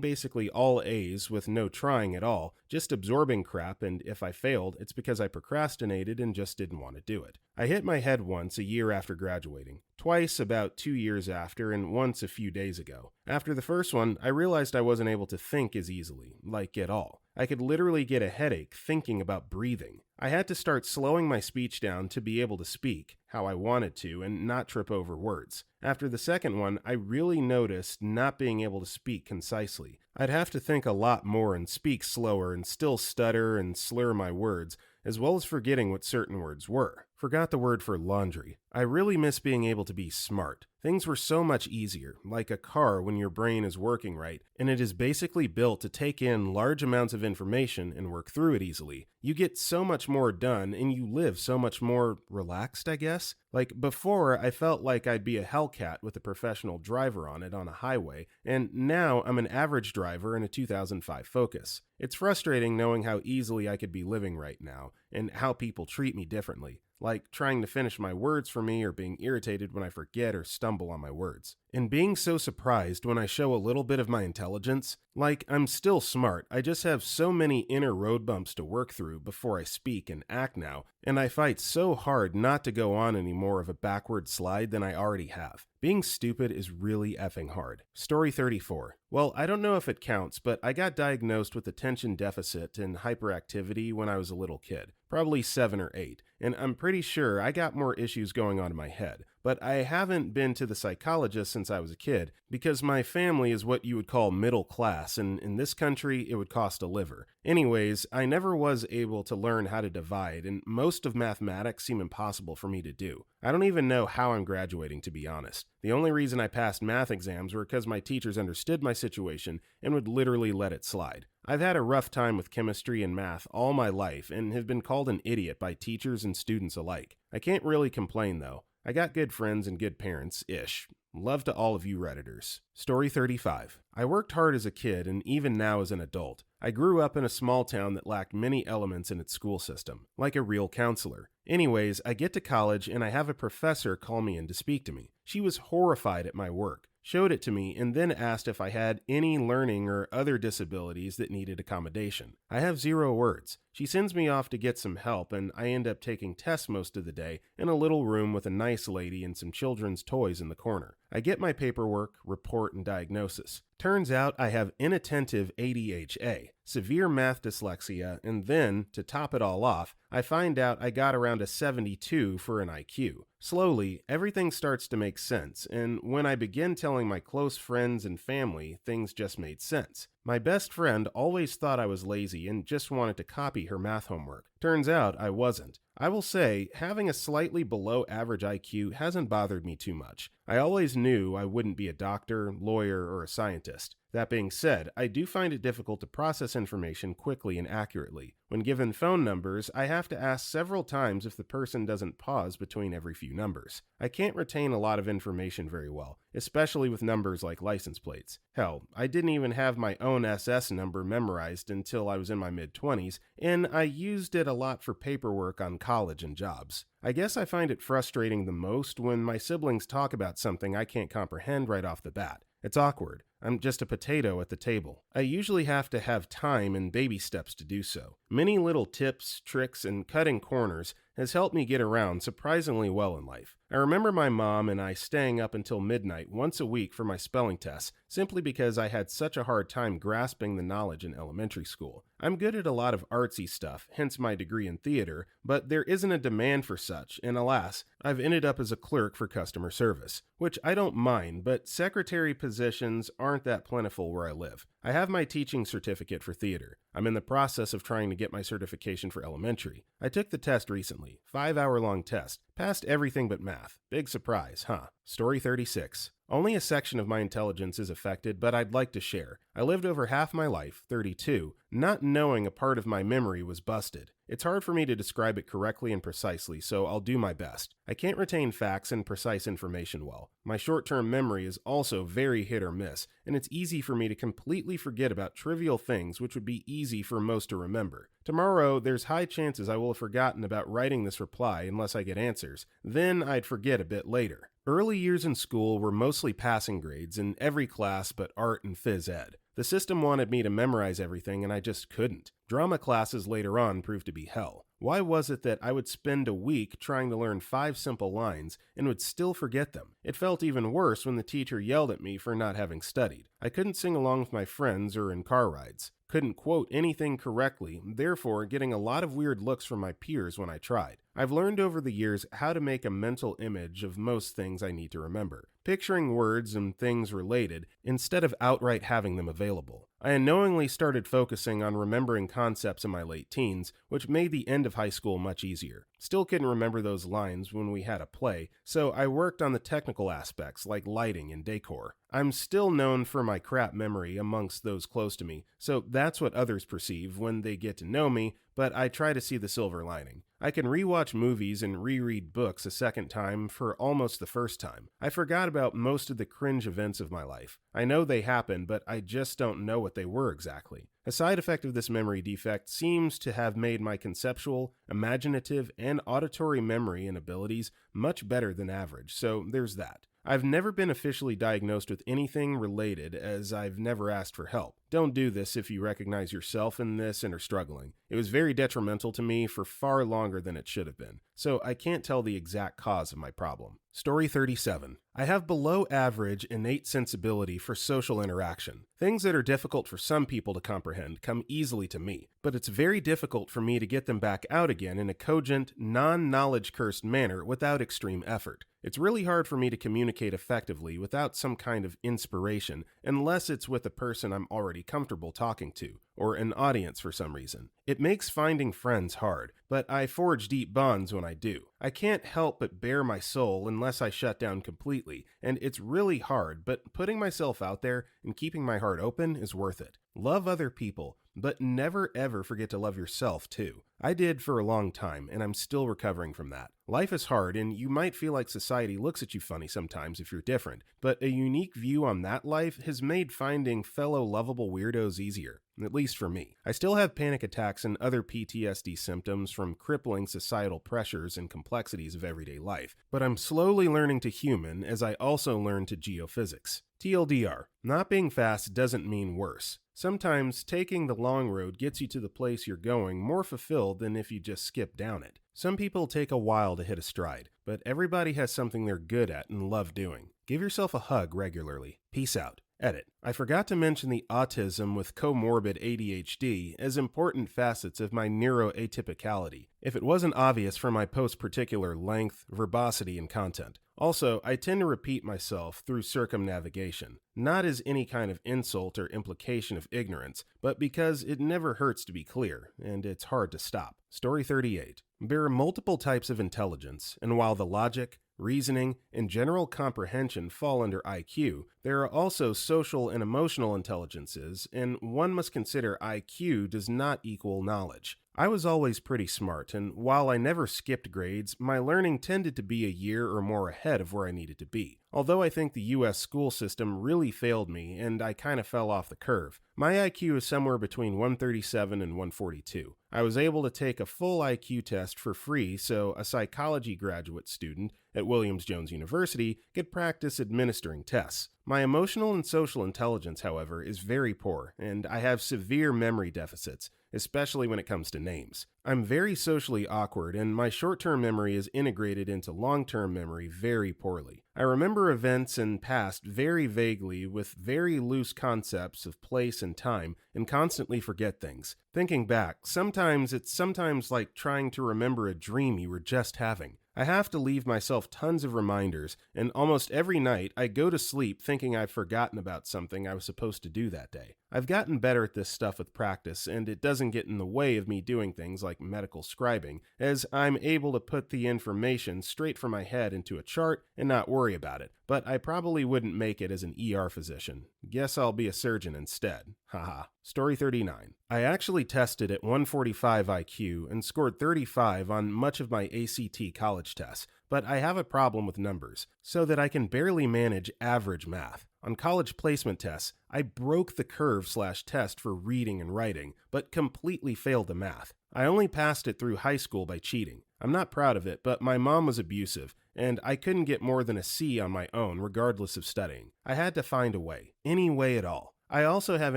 basically all A's with no trying at all, just absorbing crap, and if I failed, it's because I procrastinated and just didn't want to do it. I hit my head once a year after graduating, twice about 2 years after, and once a few days ago. After the first one, I realized I wasn't able to think as easily, at all. I could literally get a headache thinking about breathing. I had to start slowing my speech down to be able to speak how I wanted to and not trip over words. After the second one, I really noticed not being able to speak concisely. I'd have to think a lot more and speak slower and still stutter and slur my words, as well as forgetting what certain words were. Forgot the word for laundry. I really miss being able to be smart. Things were so much easier, like a car when your brain is working right, and it is basically built to take in large amounts of information and work through it easily. You get so much more done, and you live so much more relaxed, I guess. Like before, I felt like I'd be a Hellcat with a professional driver on it on a highway, and now I'm an average driver in a 2005 Focus. It's frustrating knowing how easily I could be living right now, and how people treat me differently, like trying to finish my words for me or being irritated when I forget or stumble on my words. And being so surprised when I show a little bit of my intelligence, like I'm still smart, I just have so many inner road bumps to work through before I speak and act now, and I fight so hard not to go on any more of a backward slide than I already have. Being stupid is really effing hard. Story 34. Well, I don't know if it counts, but I got diagnosed with attention deficit and hyperactivity when I was a little kid, probably 7 or 8, and I'm pretty sure I got more issues going on in my head. But I haven't been to the psychologist since I was a kid because my family is what you would call middle class, and in this country it would cost a liver. Anyways, I never was able to learn how to divide, and most of mathematics seem impossible for me to do. I don't even know how I'm graduating, to be honest. The only reason I passed math exams were because my teachers understood my situation and would literally let it slide. I've had a rough time with chemistry and math all my life and have been called an idiot by teachers and students alike. I can't really complain though. I got good friends and good parents-ish. Love to all of you Redditors. Story 35. I worked hard as a kid and even now as an adult. I grew up in a small town that lacked many elements in its school system, like a real counselor. Anyways, I get to college and I have a professor call me in to speak to me. She was horrified at my work, showed it to me, and then asked if I had any learning or other disabilities that needed accommodation. I have 0 words. She sends me off to get some help, and I end up taking tests most of the day in a little room with a nice lady and some children's toys in the corner. I get my paperwork, report, and diagnosis. Turns out I have inattentive ADHD, severe math dyslexia, and then, to top it all off, I find out I got around a 72 for an IQ. Slowly, everything starts to make sense, and when I begin telling my close friends and family, things just made sense. My best friend always thought I was lazy and just wanted to copy her math homework. Turns out I wasn't. I will say, having a slightly below average IQ hasn't bothered me too much. I always knew I wouldn't be a doctor, lawyer, or a scientist. That being said, I do find it difficult to process information quickly and accurately. When given phone numbers, I have to ask several times if the person doesn't pause between every few numbers. I can't retain a lot of information very well, especially with numbers like license plates. Hell, I didn't even have my own SS number memorized until I was in my mid-20s, and I used it a lot for paperwork on college and jobs. I guess I find it frustrating the most when my siblings talk about something I can't comprehend right off the bat. It's awkward. I'm just a potato at the table. I usually have to have time and baby steps to do so. Many little tips, tricks, and cutting corners has helped me get around surprisingly well in life. I remember my mom and I staying up until midnight once a week for my spelling tests, simply because I had such a hard time grasping the knowledge in elementary school. I'm good at a lot of artsy stuff, hence my degree in theater, but there isn't a demand for such, and alas, I've ended up as a clerk for customer service, which I don't mind, but secretary positions aren't that plentiful where I live. I have my teaching certificate for theater. I'm in the process of trying to get my certification for elementary. I took the test recently, 5-hour-long test. Passed everything but math. Big surprise, huh? Story 36. Only a section of my intelligence is affected, but I'd like to share. I lived over half my life, 32, not knowing a part of my memory was busted. It's hard for me to describe it correctly and precisely, so I'll do my best. I can't retain facts and precise information well. My short-term memory is also very hit or miss, and it's easy for me to completely forget about trivial things which would be easy for most to remember. Tomorrow, there's high chances I will have forgotten about writing this reply unless I get answers. Then I'd forget a bit later. Early years in school were mostly passing grades in every class but art and phys ed. The system wanted me to memorize everything and I just couldn't. Drama classes later on proved to be hell. Why was it that I would spend a week trying to learn 5 simple lines and would still forget them? It felt even worse when the teacher yelled at me for not having studied. I couldn't sing along with my friends or in car rides. Couldn't quote anything correctly, therefore getting a lot of weird looks from my peers when I tried. I've learned over the years how to make a mental image of most things I need to remember. picturing words and things related instead of outright having them available. I unknowingly started focusing on remembering concepts in my late teens, which made the end of high school much easier. Still couldn't remember those lines when we had a play, so I worked on the technical aspects like lighting and decor. I'm still known for my crap memory amongst those close to me, so that's what others perceive when they get to know me, but I try to see the silver lining. I can rewatch movies and reread books a second time for almost the first time. I forgot about most of the cringe events of my life. I know they happened, but I just don't know what they were exactly. A side effect of this memory defect seems to have made my conceptual, imaginative, and auditory memory and abilities much better than average, so there's that. I've never been officially diagnosed with anything related, as I've never asked for help. Don't do this if you recognize yourself in this and are struggling. It was very detrimental to me for far longer than it should have been, so I can't tell the exact cause of my problem. Story 37. I have below average innate sensibility for social interaction. Things that are difficult for some people to comprehend come easily to me, but it's very difficult for me to get them back out again in a cogent, non-knowledge cursed manner without extreme effort. It's really hard for me to communicate effectively without some kind of inspiration, unless it's with a person I'm already comfortable talking to, or an audience for some reason. It makes finding friends hard, but I forge deep bonds when I do. I can't help but bare my soul unless I shut down completely, and it's really hard, but putting myself out there and keeping my heart open is worth it. Love other people, but never ever forget to love yourself too. I did for a long time, and I'm still recovering from that. Life is hard, and you might feel like society looks at you funny sometimes if you're different, but a unique view on that life has made finding fellow lovable weirdos easier, at least for me. I still have panic attacks and other PTSD symptoms from crippling societal pressures and complexities of everyday life, but I'm slowly learning to human as I also learn to geophysics. TLDR, not being fast doesn't mean worse. Sometimes taking the long road gets you to the place you're going more fulfilled than if you just skip down it. Some people take a while to hit a stride, but everybody has something they're good at and love doing. Give yourself a hug regularly. Peace out. Edit. I forgot to mention the autism with comorbid ADHD as important facets of my neuroatypicality, if it wasn't obvious from my post's particular length, verbosity, and content. Also, I tend to repeat myself through circumnavigation, not as any kind of insult or implication of ignorance, but because it never hurts to be clear, and it's hard to stop. Story 38. There are multiple types of intelligence, and while the logic, reasoning, and general comprehension fall under IQ, there are also social and emotional intelligences, and one must consider IQ does not equal knowledge. I was always pretty smart, and while I never skipped grades, my learning tended to be a year or more ahead of where I needed to be. Although I think the US school system really failed me, and I kind of fell off the curve. My IQ is somewhere between 137 and 142. I was able to take a full IQ test for free so a psychology graduate student at Williams-Jones University could practice administering tests. My emotional and social intelligence, however, is very poor, and I have severe memory deficits, especially when it comes to names. I'm very socially awkward, and my short-term memory is integrated into long-term memory very poorly. I remember events and past very vaguely with very loose concepts of place and time, and constantly forget things. Thinking back, it's sometimes like trying to remember a dream you were just having. I have to leave myself tons of reminders, and almost every night I go to sleep thinking I've forgotten about something I was supposed to do that day. I've gotten better at this stuff with practice, and it doesn't get in the way of me doing things like medical scribing, as I'm able to put the information straight from my head into a chart and not worry about it, but I probably wouldn't make it as an ER physician. Guess I'll be a surgeon instead. Haha. Story 39. I actually tested at 145 IQ and scored 35 on much of my ACT college tests, but I have a problem with numbers, so that I can barely manage average math. On college placement tests, I broke the curve/test for reading and writing, but completely failed the math. I only passed it through high school by cheating. I'm not proud of it, but my mom was abusive, and I couldn't get more than a C on my own regardless of studying. I had to find a way, any way at all. I also have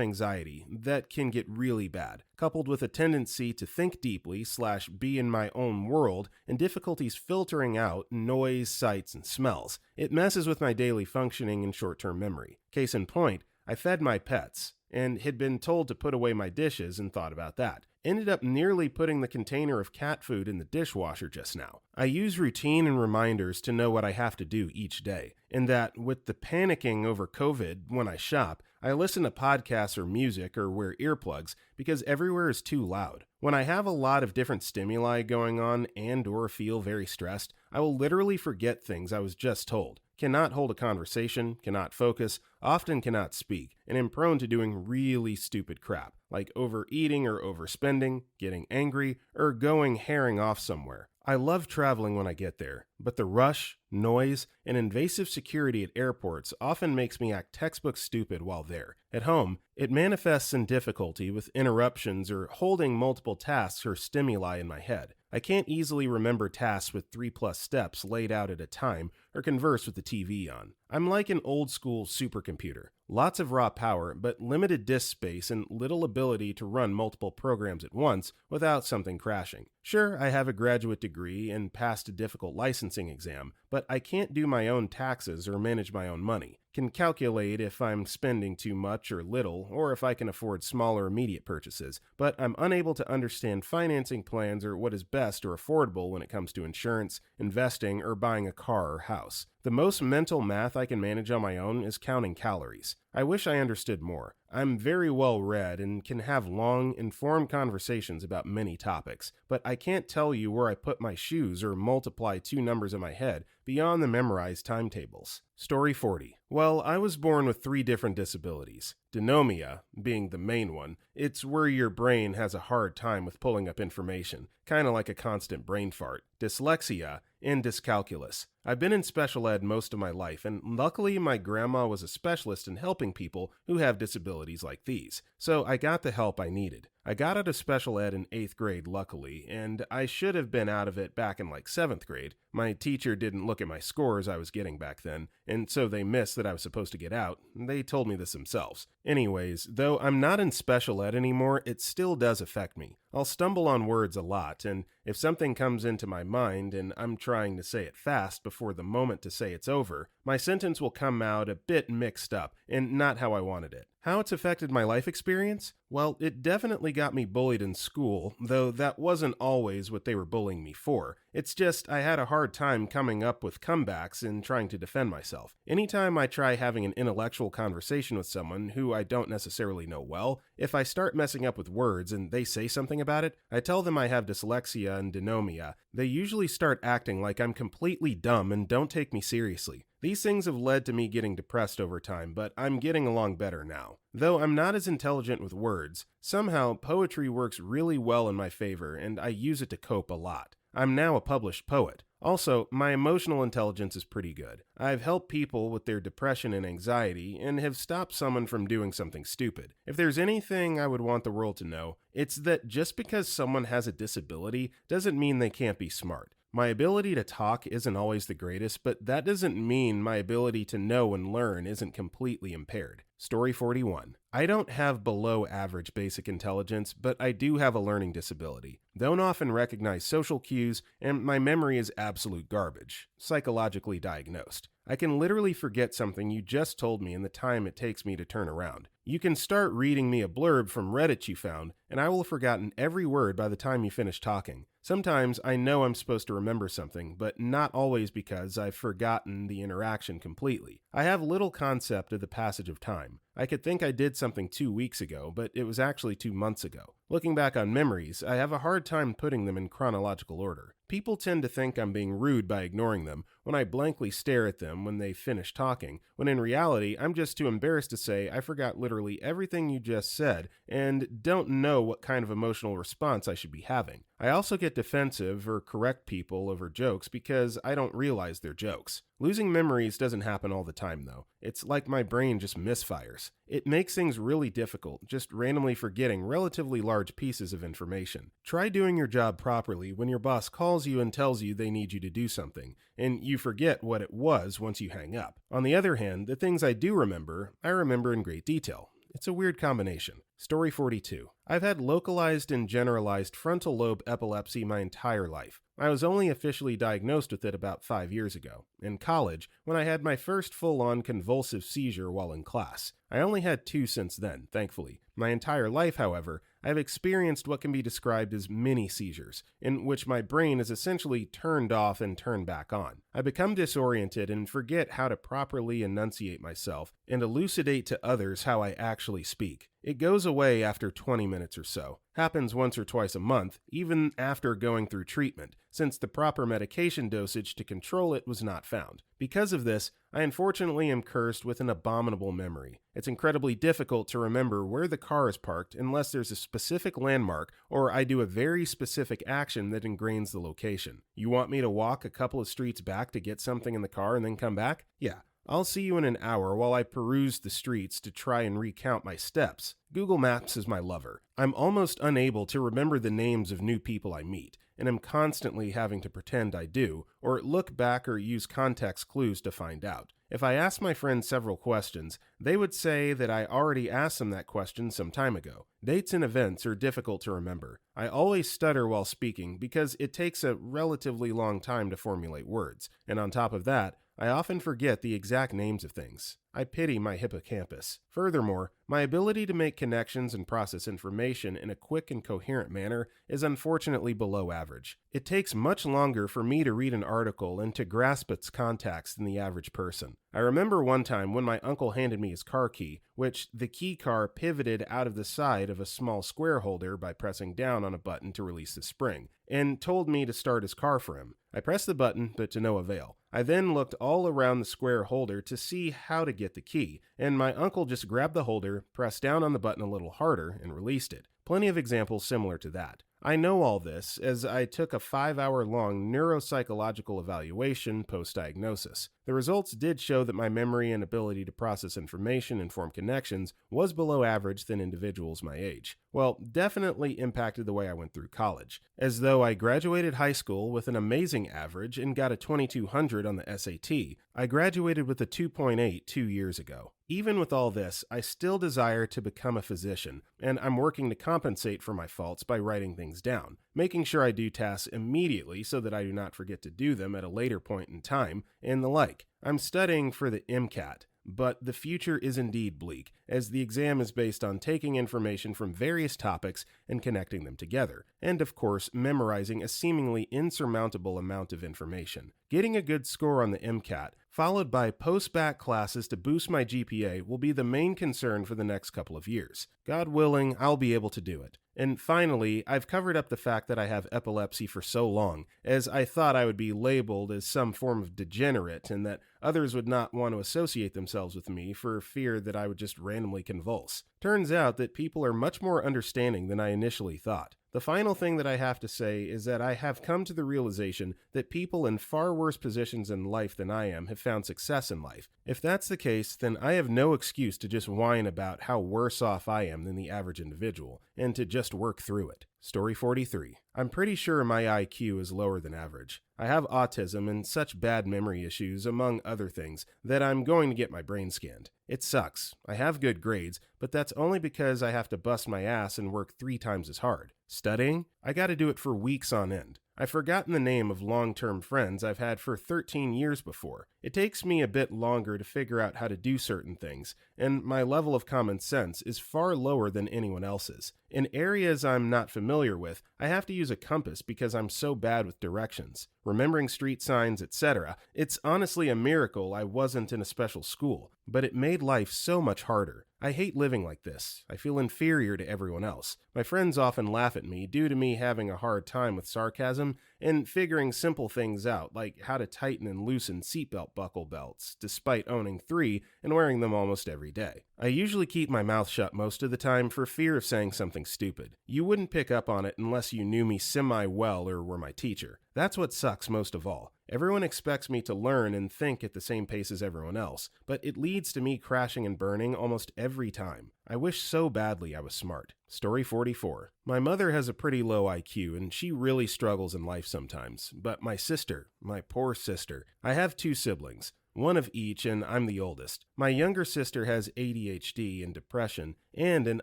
anxiety that can get really bad, coupled with a tendency to think deeply/be in my own world and difficulties filtering out noise, sights, and smells. It messes with my daily functioning and short-term memory. Case in point, I fed my pets and had been told to put away my dishes and thought about that. ended up nearly putting the container of cat food in the dishwasher just now. I use routine and reminders to know what I have to do each day, and that with the panicking over COVID when I shop, I listen to podcasts or music or wear earplugs because everywhere is too loud. When I have a lot of different stimuli going on and or feel very stressed, I will literally forget things I was just told. Cannot hold a conversation, cannot focus, often cannot speak, and am prone to doing really stupid crap, like overeating or overspending, getting angry, or going herring off somewhere. I love traveling when I get there, but the rush, noise, and invasive security at airports often makes me act textbook stupid while there. At home, it manifests in difficulty with interruptions or holding multiple tasks or stimuli in my head. I can't easily remember tasks with 3+ steps laid out at a time or converse with the TV on. I'm like an old school supercomputer. Lots of raw power, but limited disk space and little ability to run multiple programs at once without something crashing. Sure, I have a graduate degree and passed a difficult licensing exam, but I can't do my own taxes or manage my own money. Can calculate if I'm spending too much or little, or if I can afford smaller immediate purchases, but I'm unable to understand financing plans or what is best or affordable when it comes to insurance, investing, or buying a car or house. The most mental math I can manage on my own is counting calories. I wish I understood more. I'm very well read and can have long, informed conversations about many topics, but I can't tell you where I put my shoes or multiply two numbers in my head beyond the memorized timetables. Story 40. Well, I was born with 3 different disabilities. Dysnomia, being the main one, it's where your brain has a hard time with pulling up information, kind of like a constant brain fart. Dyslexia, and dyscalculus. I've been in special ed most of my life, and luckily my grandma was a specialist in helping people who have disabilities like these, so I got the help I needed. I got out of special ed in 8th grade, luckily, and I should have been out of it back in like 7th grade. My teacher didn't look at my scores I was getting back then, and so they missed that I was supposed to get out. They told me this themselves. Anyways, though I'm not in special ed anymore, it still does affect me. I'll stumble on words a lot, and if something comes into my mind and I'm trying to say it fast before the moment to say it's over, my sentence will come out a bit mixed up and not how I wanted it. How it's affected my life experience? Well, it definitely got me bullied in school, though that wasn't always what they were bullying me for. It's just I had a hard time coming up with comebacks and trying to defend myself. Anytime I try having an intellectual conversation with someone who I don't necessarily know well, if I start messing up with words and they say something about it, I tell them I have dyslexia and dysnomia. They usually start acting like I'm completely dumb and don't take me seriously. These things have led to me getting depressed over time, but I'm getting along better now. Though I'm not as intelligent with words, somehow poetry works really well in my favor and I use it to cope a lot. I'm now a published poet. Also, my emotional intelligence is pretty good. I've helped people with their depression and anxiety and have stopped someone from doing something stupid. If there's anything I would want the world to know, it's that just because someone has a disability doesn't mean they can't be smart. My ability to talk isn't always the greatest, but that doesn't mean my ability to know and learn isn't completely impaired. Story 41. I don't have below average basic intelligence, but I do have a learning disability. Don't often recognize social cues, and my memory is absolute garbage. Psychologically diagnosed. I can literally forget something you just told me in the time it takes me to turn around. You can start reading me a blurb from Reddit you found, and I will have forgotten every word by the time you finish talking. Sometimes I know I'm supposed to remember something, but not always because I've forgotten the interaction completely. I have little concept of the passage of time. I could think I did something 2 weeks ago, but it was actually 2 months ago. Looking back on memories, I have a hard time putting them in chronological order. People tend to think I'm being rude by ignoring them when I blankly stare at them when they finish talking, when in reality, I'm just too embarrassed to say I forgot literally everything you just said and don't know what kind of emotional response I should be having. I also get defensive or correct people over jokes because I don't realize they're jokes. Losing memories doesn't happen all the time though. It's like my brain just misfires. It makes things really difficult, just randomly forgetting relatively large pieces of information. Try doing your job properly when your boss calls you and tells you they need you to do something, and you forget what it was once you hang up. On the other hand, the things I do remember, I remember in great detail. It's a weird combination. Story 42. I've had localized and generalized frontal lobe epilepsy my entire life. I was only officially diagnosed with it about 5 years ago, in college, when I had my first full-on convulsive seizure while in class. I only had 2 since then, thankfully. My entire life, however, I've experienced what can be described as mini seizures, in which my brain is essentially turned off and turned back on. I become disoriented and forget how to properly enunciate myself and elucidate to others how I actually speak. It goes away after 20 minutes or so. Happens once or twice a month, even after going through treatment, since the proper medication dosage to control it was not found. Because of this, I unfortunately am cursed with an abominable memory. It's incredibly difficult to remember where the car is parked unless there's a specific landmark or I do a very specific action that ingrains the location. You want me to walk a couple of streets back to get something in the car and then come back? Yeah. I'll see you in an hour while I peruse the streets to try and recount my steps. Google Maps is my lover. I'm almost unable to remember the names of new people I meet, and I'm constantly having to pretend I do, or look back or use context clues to find out. If I ask my friends several questions, they would say that I already asked them that question some time ago. Dates and events are difficult to remember. I always stutter while speaking because it takes a relatively long time to formulate words, and on top of that, I often forget the exact names of things. I pity my hippocampus. Furthermore, my ability to make connections and process information in a quick and coherent manner is unfortunately below average. It takes much longer for me to read an article and to grasp its context than the average person. I remember one time when my uncle handed me his car key, which the key car pivoted out of the side of a small square holder by pressing down on a button to release the spring, and told me to start his car for him. I pressed the button, but to no avail. I then looked all around the square holder to see how to get the key, and my uncle just grabbed the holder, pressed down on the button a little harder, and released it. Plenty of examples similar to that. I know all this as I took a 5-hour-long neuropsychological evaluation post-diagnosis. The results did show that my memory and ability to process information and form connections was below average than individuals my age. Well, definitely impacted the way I went through college, as though I graduated high school with an amazing average and got a 2200 on the SAT. I graduated with a 2.8 2 years ago. Even with all this, I still desire to become a physician, and I'm working to compensate for my faults by writing things down, making sure I do tasks immediately so that I do not forget to do them at a later point in time, and the like. I'm studying for the MCAT, but the future is indeed bleak, as the exam is based on taking information from various topics and connecting them together, and of course, memorizing a seemingly insurmountable amount of information. Getting a good score on the MCAT, followed by post-bac classes to boost my GPA, will be the main concern for the next couple of years. God willing, I'll be able to do it. And finally, I've covered up the fact that I have epilepsy for so long, as I thought I would be labeled as some form of degenerate and that others would not want to associate themselves with me for fear that I would just randomly convulse. Turns out that people are much more understanding than I initially thought. The final thing that I have to say is that I have come to the realization that people in far worse positions in life than I am have found success in life. If that's the case, then I have no excuse to just whine about how worse off I am than the average individual, and to just work through it. Story 43. I'm pretty sure my IQ is lower than average. I have autism and such bad memory issues, among other things, that I'm going to get my brain scanned. It sucks. I have good grades, but that's only because I have to bust my ass and work 3 times as hard. Studying? I gotta do it for weeks on end. I've forgotten the name of long-term friends I've had for 13 years before. It takes me a bit longer to figure out how to do certain things, and my level of common sense is far lower than anyone else's. In areas I'm not familiar with, I have to use a compass because I'm so bad with directions. Remembering street signs, etc. It's honestly a miracle I wasn't in a special school, but it made life so much harder. I hate living like this. I feel inferior to everyone else. My friends often laugh at me due to me having a hard time with sarcasm and figuring simple things out, like how to tighten and loosen seatbelt buckle belts, despite owning 3 and wearing them almost every day. I usually keep my mouth shut most of the time for fear of saying something stupid. You wouldn't pick up on it unless you knew me semi-well or were my teacher. That's what sucks most of all. Everyone expects me to learn and think at the same pace as everyone else, but it leads to me crashing and burning almost every time. I wish so badly I was smart. Story 44. My mother has a pretty low IQ and she really struggles in life sometimes, but my sister, my poor sister, I have 2 siblings. One of each, and I'm the oldest. My younger sister has ADHD and depression, and an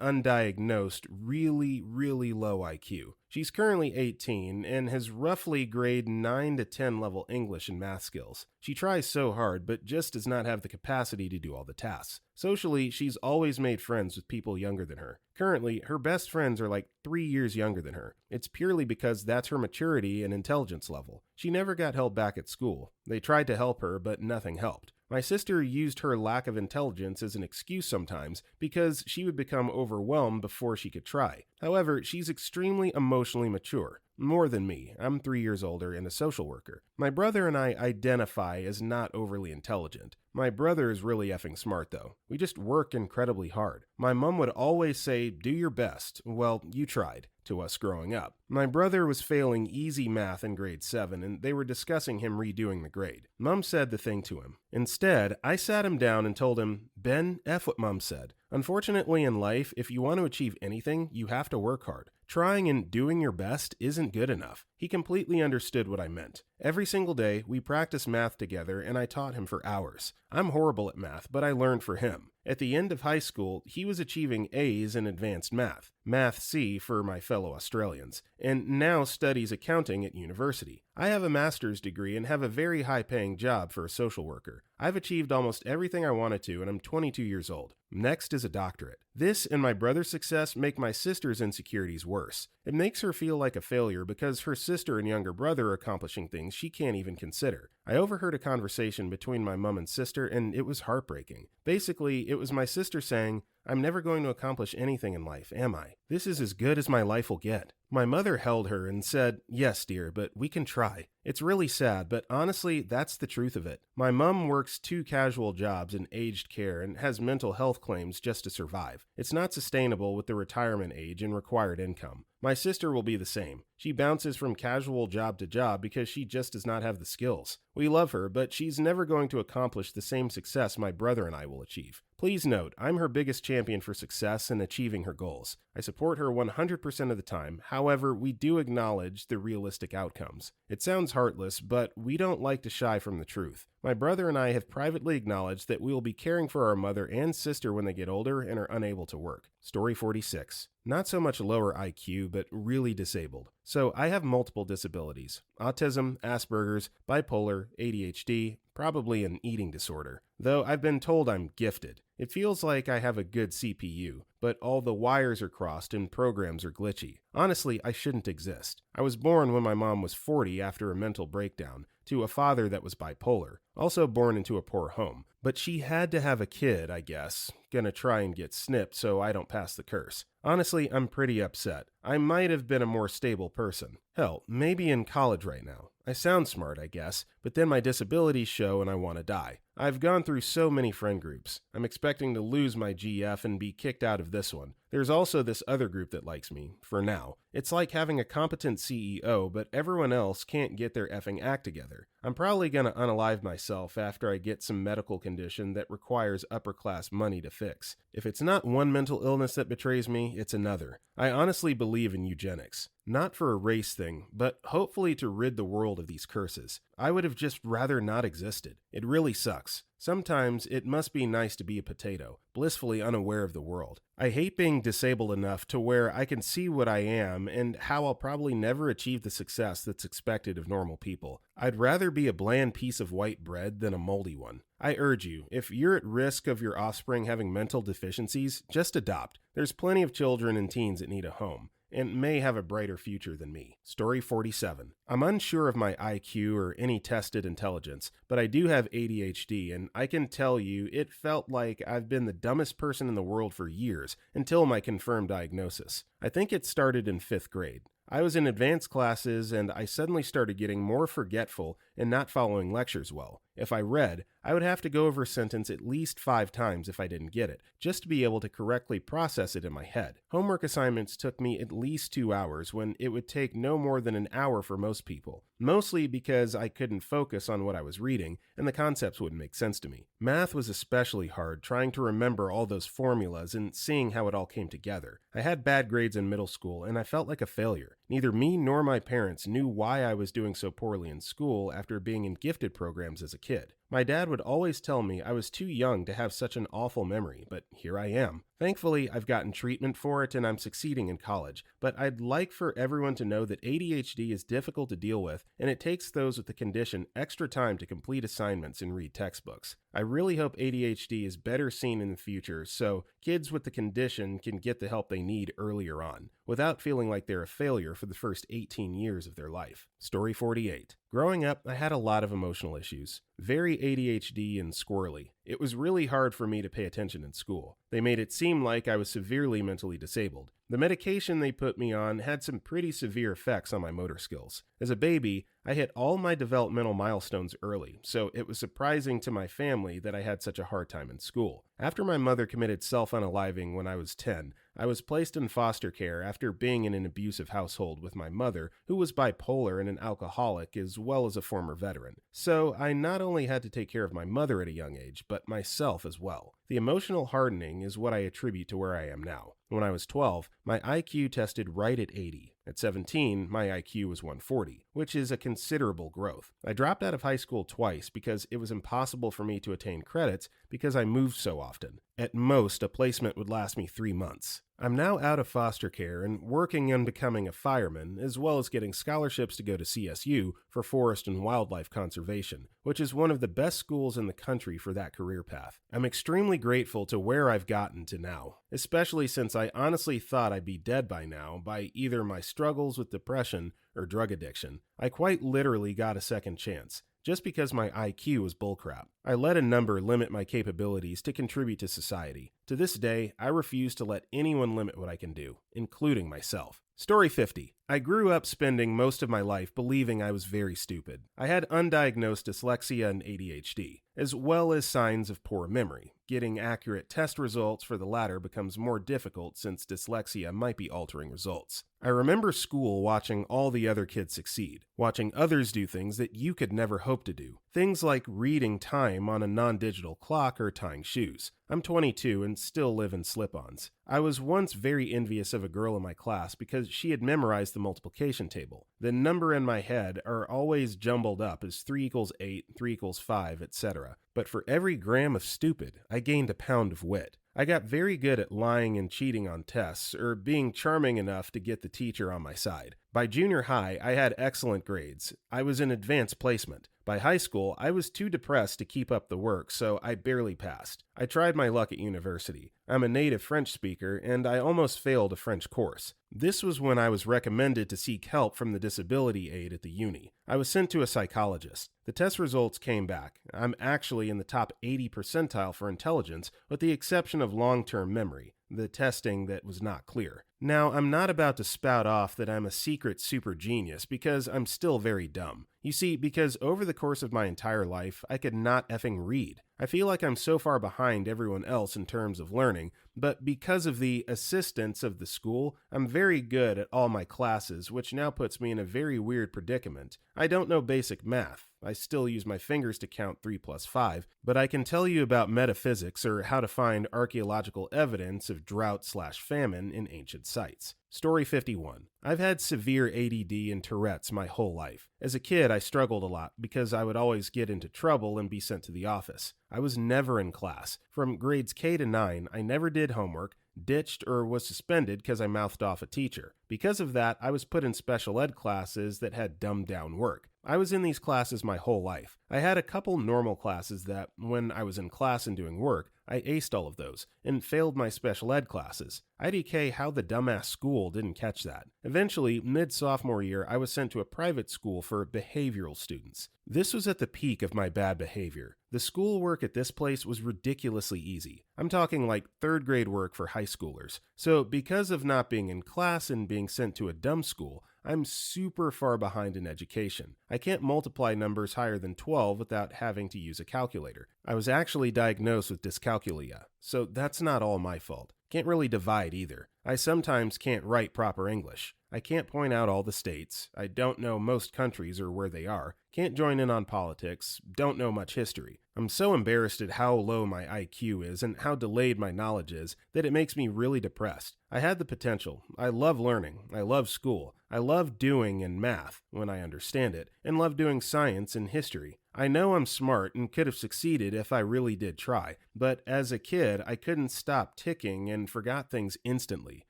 undiagnosed, really low IQ. She's currently 18 and has roughly grade 9 to 10 level English and math skills. She tries so hard, but just does not have the capacity to do all the tasks. Socially, she's always made friends with people younger than her. Currently, her best friends are like 3 years younger than her. It's purely because that's her maturity and intelligence level. She never got held back at school. They tried to help her, but nothing helped. My sister used her lack of intelligence as an excuse sometimes because she would become overwhelmed before she could try. However, she's extremely emotionally mature. More than me. I'm 3 years older and a social worker. My brother and I identify as not overly intelligent. My brother is really effing smart though. We just work incredibly hard. My mom would always say, "Do your best." Well, you tried. To us growing up. My brother was failing easy math in grade 7 and they were discussing him redoing the grade. Mom said the thing to him. Instead, I sat him down and told him, "Ben, F what Mom said. Unfortunately in life, if you want to achieve anything, you have to work hard. Trying and doing your best isn't good enough." He completely understood what I meant. Every single day, we practiced math together and I taught him for hours. I'm horrible at math, but I learned for him. At the end of high school, he was achieving A's in advanced math, Math C for my fellow Australians, and now studies accounting at university. I have a master's degree and have a very high-paying job for a social worker. I've achieved almost everything I wanted to, and I'm 22 years old. Next is a doctorate. This and my brother's success make my sister's insecurities worse. It makes her feel like a failure because her sister and younger brother are accomplishing things she can't even consider. I overheard a conversation between my mom and sister, and it was heartbreaking. Basically, it was my sister saying, "I'm never going to accomplish anything in life, am I? This is as good as my life will get." My mother held her and said, "Yes, dear, but we can try." It's really sad, but honestly, that's the truth of it. My mom works 2 casual jobs in aged care and has mental health claims just to survive. It's not sustainable with the retirement age and required income. My sister will be the same. She bounces from casual job to job because she just does not have the skills. We love her, but she's never going to accomplish the same success my brother and I will achieve. Please note, I'm her biggest champion for success and achieving her goals. I support her 100% of the time. However, we do acknowledge the realistic outcomes. It sounds heartless, but we don't like to shy from the truth. My brother and I have privately acknowledged that we will be caring for our mother and sister when they get older and are unable to work. Story 46. Not so much lower IQ, but really disabled. So I have multiple disabilities. Autism, Asperger's, bipolar, ADHD, probably an eating disorder. Though I've been told I'm gifted. It feels like I have a good CPU, but all the wires are crossed and programs are glitchy. Honestly, I shouldn't exist. I was born when my mom was 40 after a mental breakdown, to a father that was bipolar, also born into a poor home. But she had to have a kid, I guess. Gonna try and get snipped so I don't pass the curse. Honestly, I'm pretty upset. I might have been a more stable person. Hell, maybe in college right now. I sound smart, I guess, but then my disabilities show and I want to die. I've gone through so many friend groups. I'm expecting to lose my GF and be kicked out of this one. There's also this other group that likes me, for now. It's like having a competent CEO, but everyone else can't get their effing act together. I'm probably gonna unalive myself after I get some medical condition that requires upper-class money to fix. If it's not one mental illness that betrays me, it's another. I honestly believe in eugenics. Not for a race thing, but hopefully to rid the world of these curses. I would have just rather not existed. It really sucks. Sometimes it must be nice to be a potato, blissfully unaware of the world. I hate being disabled enough to where I can see what I am and how I'll probably never achieve the success that's expected of normal people. I'd rather be a bland piece of white bread than a moldy one. I urge you, if you're at risk of your offspring having mental deficiencies, just adopt. There's plenty of children and teens that need a home and may have a brighter future than me. Story 47. I'm unsure of my IQ or any tested intelligence, but I do have ADHD, and I can tell you it felt like I've been the dumbest person in the world for years until my confirmed diagnosis. I think it started in 5th grade. I was in advanced classes and I suddenly started getting more forgetful and not following lectures well. If I read, I would have to go over a sentence at least 5 times if I didn't get it, just to be able to correctly process it in my head. Homework assignments took me at least 2 hours when it would take no more than an hour for most people, mostly because I couldn't focus on what I was reading and the concepts wouldn't make sense to me. Math was especially hard, trying to remember all those formulas and seeing how it all came together. I had bad grades in middle school and I felt like a failure. Neither me nor my parents knew why I was doing so poorly in school after being in gifted programs as a kid. My dad would always tell me I was too young to have such an awful memory, but here I am. Thankfully, I've gotten treatment for it and I'm succeeding in college, but I'd like for everyone to know that ADHD is difficult to deal with, and it takes those with the condition extra time to complete assignments and read textbooks. I really hope ADHD is better seen in the future so kids with the condition can get the help they need earlier on, without feeling like they're a failure for the first 18 years of their life. Story 48. Growing up, I had a lot of emotional issues. Very ADHD and squirrely. It was really hard for me to pay attention in school. They made it seem like I was severely mentally disabled. The medication they put me on had some pretty severe effects on my motor skills. As a baby, I hit all my developmental milestones early, so it was surprising to my family that I had such a hard time in school. After my mother committed self-unaliving when I was 10, I was placed in foster care after being in an abusive household with my mother, who was bipolar and an alcoholic as well as a former veteran. So I not only had to take care of my mother at a young age, but myself as well. The emotional hardening is what I attribute to where I am now. When I was 12, my IQ tested right at 80. At 17, my IQ was 140, which is a considerable growth. I dropped out of high school twice because it was impossible for me to attain credits because I moved so often. At most, a placement would last me 3 months. I'm now out of foster care and working on becoming a fireman, as well as getting scholarships to go to CSU for forest and wildlife conservation, which is one of the best schools in the country for that career path. I'm extremely grateful to where I've gotten to now, especially since I honestly thought I'd be dead by now by either my struggles with depression or drug addiction. I quite literally got a second chance, just because my IQ was bullcrap. I let a number limit my capabilities to contribute to society. To this day, I refuse to let anyone limit what I can do, including myself. Story 50. I grew up spending most of my life believing I was very stupid. I had undiagnosed dyslexia and ADHD, as well as signs of poor memory. Getting accurate test results for the latter becomes more difficult since dyslexia might be altering results. I remember school watching all the other kids succeed, watching others do things that you could never hope to do. Things like reading time on a non-digital clock or tying shoes. I'm 22 and still live in slip-ons. I was once very envious of a girl in my class because she had memorized the multiplication table. The number in my head are always jumbled up as 3 equals 8, 3 equals 5, etc. But for every gram of stupid, I gained a pound of wit. I got very good at lying and cheating on tests, or being charming enough to get the teacher on my side. By junior high, I had excellent grades. I was in advanced placement. By high school, I was too depressed to keep up the work, so I barely passed. I tried my luck at university. I'm a native French speaker, and I almost failed a French course. This was when I was recommended to seek help from the disability aide at the uni. I was sent to a psychologist. The test results came back. I'm actually in the top 80 percentile for intelligence, with the exception of long-term memory, the testing that was not clear. Now, I'm not about to spout off that I'm a secret super genius because I'm still very dumb. You see, because over the course of my entire life, I could not effing read. I feel like I'm so far behind everyone else in terms of learning, but because of the assistance of the school, I'm very good at all my classes, which now puts me in a very weird predicament. I don't know basic math. I still use my fingers to count 3 plus 5, but I can tell you about metaphysics or how to find archaeological evidence of drought/famine in ancient sites. Story 51. I've had severe ADD and Tourette's my whole life. As a kid, I struggled a lot because I would always get into trouble and be sent to the office. I was never in class. From grades K to 9, I never did homework, ditched, or was suspended because I mouthed off a teacher. Because of that, I was put in special ed classes that had dumbed down work. I was in these classes my whole life. I had a couple normal classes that, when I was in class and doing work, I aced all of those, and failed my special ed classes. IDK how the dumbass school didn't catch that. Eventually, mid-sophomore year, I was sent to a private school for behavioral students. This was at the peak of my bad behavior. The schoolwork at this place was ridiculously easy. I'm talking like 3rd grade work for high schoolers. So because of not being in class and being sent to a dumb school, I'm super far behind in education. I can't multiply numbers higher than 12 without having to use a calculator. I was actually diagnosed with dyscalculia, so that's not all my fault. Can't really divide either. I sometimes can't write proper English. I can't point out all the states. I don't know most countries or where they are. Can't join in on politics. Don't know much history. I'm so embarrassed at how low my IQ is and how delayed my knowledge is that it makes me really depressed. I had the potential. I love learning. I love school. I love doing and math when I understand it, and love doing science and history. I know I'm smart and could have succeeded if I really did try, but as a kid, I couldn't stop ticking and forgot things instantly.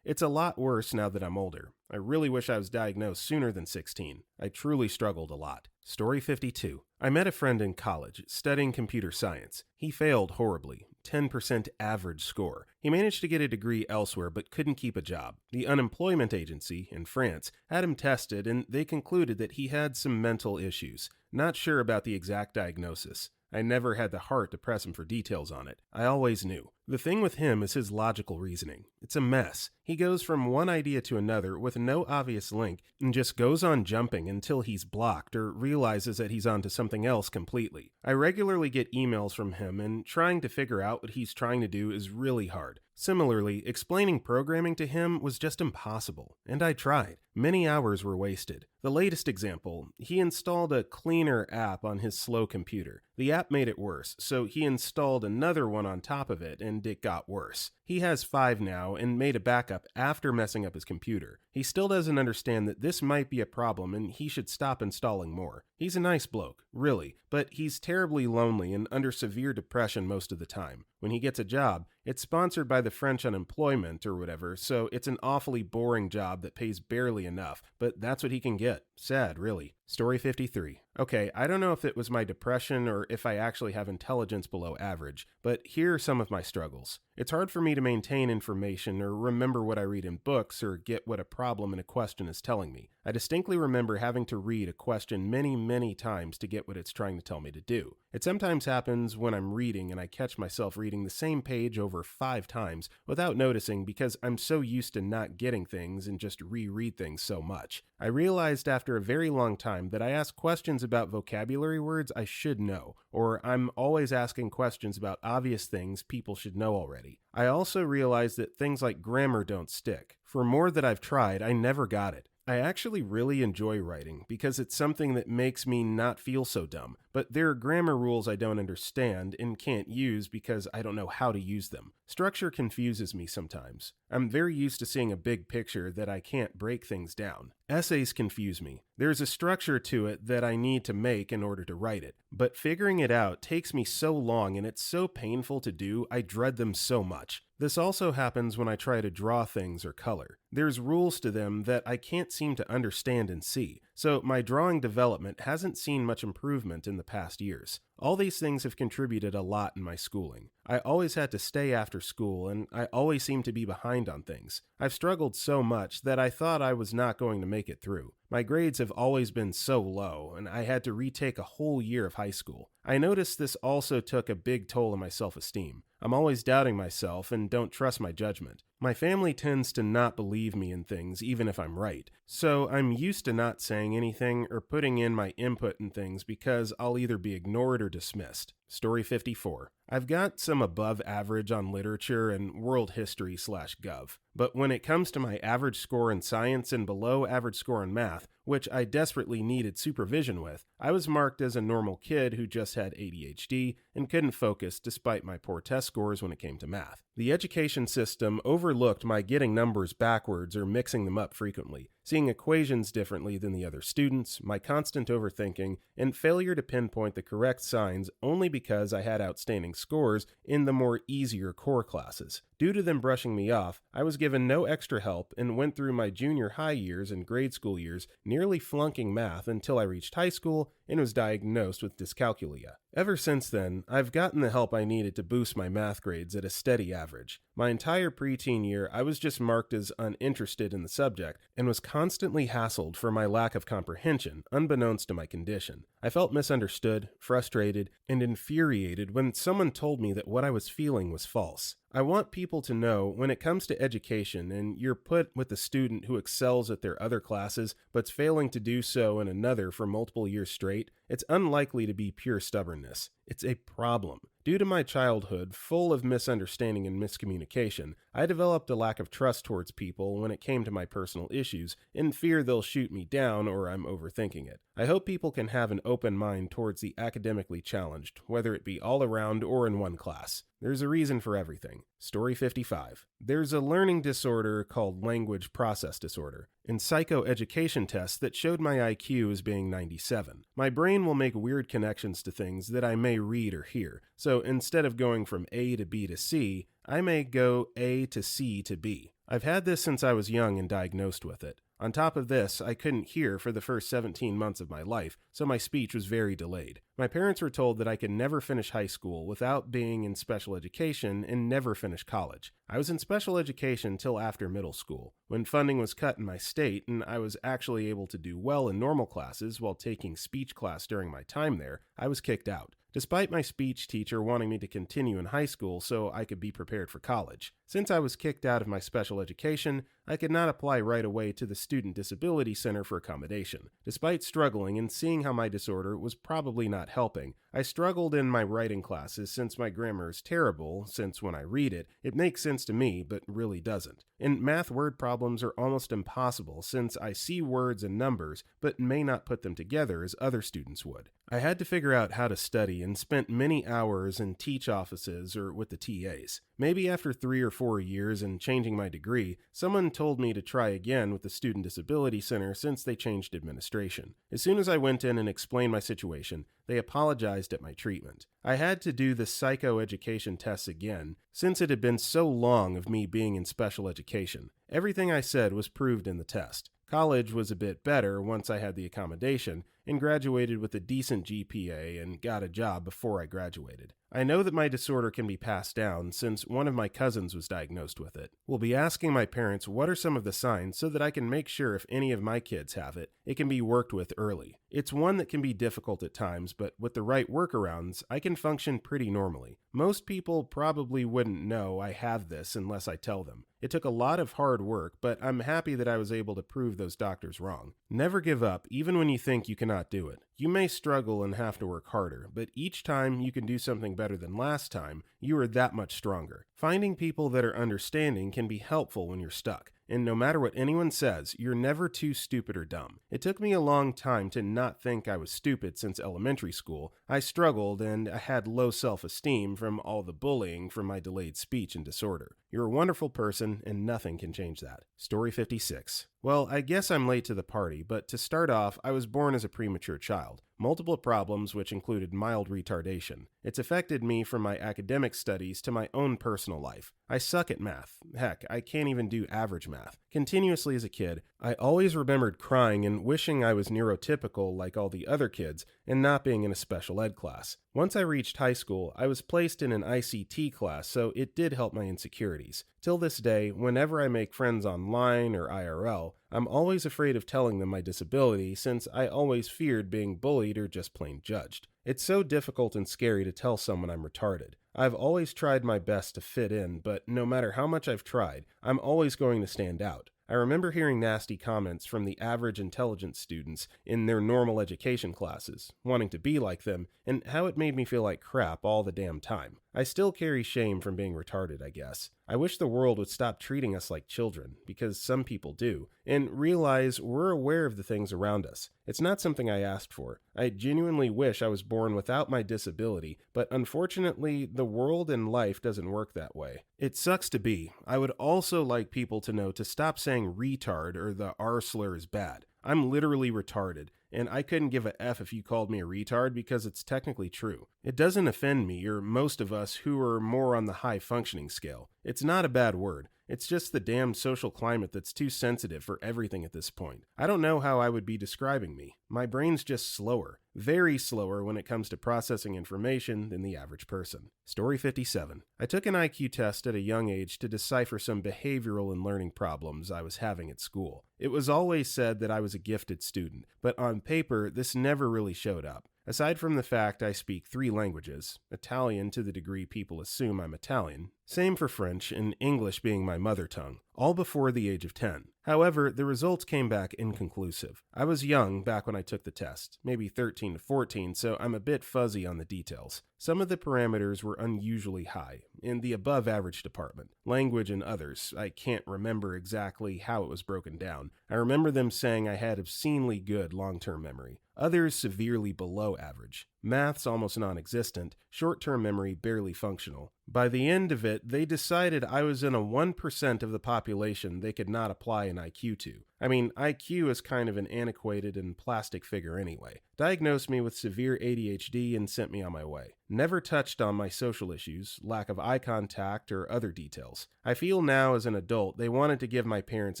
It's a lot worse now that I'm older. I really wish I was diagnosed sooner than 16. I truly struggled a lot. Story 52. I met a friend in college studying computer science. He failed horribly, 10% average score. He managed to get a degree elsewhere but couldn't keep a job. The unemployment agency in France had him tested and they concluded that he had some mental issues. Not sure about the exact diagnosis. I never had the heart to press him for details on it. I always knew. The thing with him is his logical reasoning. It's a mess. He goes from one idea to another with no obvious link and just goes on jumping until he's blocked or realizes that he's onto something else completely. I regularly get emails from him and trying to figure out what he's trying to do is really hard. Similarly, explaining programming to him was just impossible, and I tried. Many hours were wasted. The latest example, he installed a cleaner app on his slow computer. The app made it worse, so he installed another one on top of it, and it got worse. He has 5 now and made a backup after messing up his computer. He still doesn't understand that this might be a problem and he should stop installing more. He's a nice bloke, really, but he's terribly lonely and under severe depression most of the time. When he gets a job, it's sponsored by the French unemployment or whatever, so it's an awfully boring job that pays barely enough, but that's what he can get. Sad, really. Story 53. Okay, I don't know if it was my depression or if I actually have intelligence below average, but here are some of my struggles. It's hard for me to maintain information or remember what I read in books or get what a problem in a question is telling me. I distinctly remember having to read a question many times to get what it's trying to tell me to do. It sometimes happens when I'm reading and I catch myself reading the same page over 5 times without noticing because I'm so used to not getting things and just reread things so much. I realized after a very long time that I ask questions about vocabulary words I should know, or I'm always asking questions about obvious things people should know already. I also realized that things like grammar don't stick. For more that I've tried, I never got it. I actually really enjoy writing because it's something that makes me not feel so dumb, but there are grammar rules I don't understand and can't use because I don't know how to use them. Structure confuses me sometimes. I'm very used to seeing a big picture that I can't break things down. Essays confuse me. There's a structure to it that I need to make in order to write it, but figuring it out takes me so long and it's so painful to do, I dread them so much. This also happens when I try to draw things or color. There's rules to them that I can't seem to understand and see, so my drawing development hasn't seen much improvement in the past years. All these things have contributed a lot in my schooling. I always had to stay after school, and I always seem to be behind on things. I've struggled so much that I thought I was not going to make it through. My grades have always been so low, and I had to retake a whole year of high school. I noticed this also took a big toll on my self-esteem. I'm always doubting myself and don't trust my judgment. My family tends to not believe me in things even if I'm right, so I'm used to not saying anything or putting in my input in things because I'll either be ignored or dismissed. Story 54. I've got some above average on literature and world history/gov, but when it comes to my average score in science and below average score in math, which I desperately needed supervision with, I was marked as a normal kid who just had ADHD and couldn't focus despite my poor test scores when it came to math. The education system overlooked my getting numbers backwards or mixing them up frequently, seeing equations differently than the other students, my constant overthinking, and failure to pinpoint the correct signs only because I had outstanding scores in the more easier core classes. Due to them brushing me off, I was given no extra help and went through my junior high years and grade school years nearly flunking math until I reached high school and was diagnosed with dyscalculia. Ever since then, I've gotten the help I needed to boost my math grades at a steady average. My entire preteen year, I was just marked as uninterested in the subject and was constantly hassled for my lack of comprehension, unbeknownst to my condition. I felt misunderstood, frustrated, and infuriated when someone told me that what I was feeling was false. I want people to know when it comes to education and you're put with a student who excels at their other classes but's failing to do so in another for multiple years straight, it's unlikely to be pure stubbornness. It's a problem. Due to my childhood, full of misunderstanding and miscommunication, I developed a lack of trust towards people when it came to my personal issues, in fear they'll shoot me down or I'm overthinking it. I hope people can have an open mind towards the academically challenged, whether it be all around or in one class. There's a reason for everything. Story 55. There's a learning disorder called language process disorder. In psychoeducation tests that showed my IQ as being 97. My brain will make weird connections to things that I may read or hear. So instead of going from A to B to C, I may go A to C to B. I've had this since I was young and diagnosed with it. On top of this, I couldn't hear for the first 17 months of my life, so my speech was very delayed. My parents were told that I could never finish high school without being in special education and never finish college. I was in special education till after middle school, when funding was cut in my state and I was actually able to do well in normal classes while taking speech class during my time there. I was kicked out, despite my speech teacher wanting me to continue in high school so I could be prepared for college. Since I was kicked out of my special education, I could not apply right away to the Student Disability Center for accommodation. Despite struggling and seeing how my disorder was probably not helping, I struggled in my writing classes since my grammar is terrible, since when I read it, it makes sense to me but really doesn't. And math word problems are almost impossible since I see words and numbers but may not put them together as other students would. I had to figure out how to study and spent many hours in teach offices or with the TAs. Maybe after 3 or 4 years and changing my degree, someone told me to try again with the Student Disability Center since they changed administration. As soon as I went in and explained my situation, they apologized at my treatment. I had to do the psychoeducation tests again since it had been so long of me being in special education. Everything I said was proved in the test. College was a bit better once I had the accommodation and graduated with a decent GPA and got a job before I graduated. I know that my disorder can be passed down since one of my cousins was diagnosed with it. We'll be asking my parents what are some of the signs so that I can make sure if any of my kids have it, it can be worked with early. It's one that can be difficult at times, but with the right workarounds, I can function pretty normally. Most people probably wouldn't know I have this unless I tell them. It took a lot of hard work, but I'm happy that I was able to prove those doctors wrong. Never give up, even when you think you cannot do it. You may struggle and have to work harder, but each time you can do something better than last time, you are that much stronger. Finding people that are understanding can be helpful when you're stuck. And no matter what anyone says, you're never too stupid or dumb. It took me a long time to not think I was stupid since elementary school. I struggled and I had low self-esteem from all the bullying from my delayed speech and disorder. You're a wonderful person and nothing can change that. Story 56. Well, I guess I'm late to the party, but to start off, I was born as a premature child. Multiple problems which included mild retardation. It's affected me from my academic studies to my own personal life. I suck at math. Heck, I can't even do average math. Continuously as a kid, I always remembered crying and wishing I was neurotypical like all the other kids and not being in a special ed class. Once I reached high school, I was placed in an ICT class, so it did help my insecurities. Till this day, whenever I make friends online or IRL, I'm always afraid of telling them my disability since I always feared being bullied or just plain judged. It's so difficult and scary to tell someone I'm retarded. I've always tried my best to fit in, but no matter how much I've tried, I'm always going to stand out. I remember hearing nasty comments from the average intelligence students in their normal education classes, wanting to be like them, and how it made me feel like crap all the damn time. I still carry shame from being retarded, I guess. I wish the world would stop treating us like children, because some people do, and realize we're aware of the things around us. It's not something I asked for. I genuinely wish I was born without my disability, but unfortunately, the world and life doesn't work that way. It sucks to be. I would also like people to know to stop saying retard or the R slur is bad. I'm literally retarded, and I couldn't give a F if you called me a retard because it's technically true. It doesn't offend me or most of us who are more on the high functioning scale. It's not a bad word. It's just the damn social climate that's too sensitive for everything at this point. I don't know how I would be describing me. My brain's just slower. Very slower when it comes to processing information than the average person. Story 57. I took an IQ test at a young age to decipher some behavioral and learning problems I was having at school. It was always said that I was a gifted student, but on paper, this never really showed up. Aside from the fact I speak 3 languages, Italian to the degree people assume I'm Italian, same for French, and English being my mother tongue, all before the age of 10. However, the results came back inconclusive. I was young back when I took the test, maybe 13 to 14, so I'm a bit fuzzy on the details. Some of the parameters were unusually high, in the above average department. Language and others, I can't remember exactly how it was broken down. I remember them saying I had obscenely good long-term memory. Others severely below average. Math's almost non-existent, short-term memory barely functional. By the end of it, they decided I was in a 1% of the population they could not apply an IQ to. I mean, IQ is kind of an antiquated and plastic figure anyway. Diagnosed me with severe ADHD and sent me on my way. Never touched on my social issues, lack of eye contact, or other details. I feel now as an adult they wanted to give my parents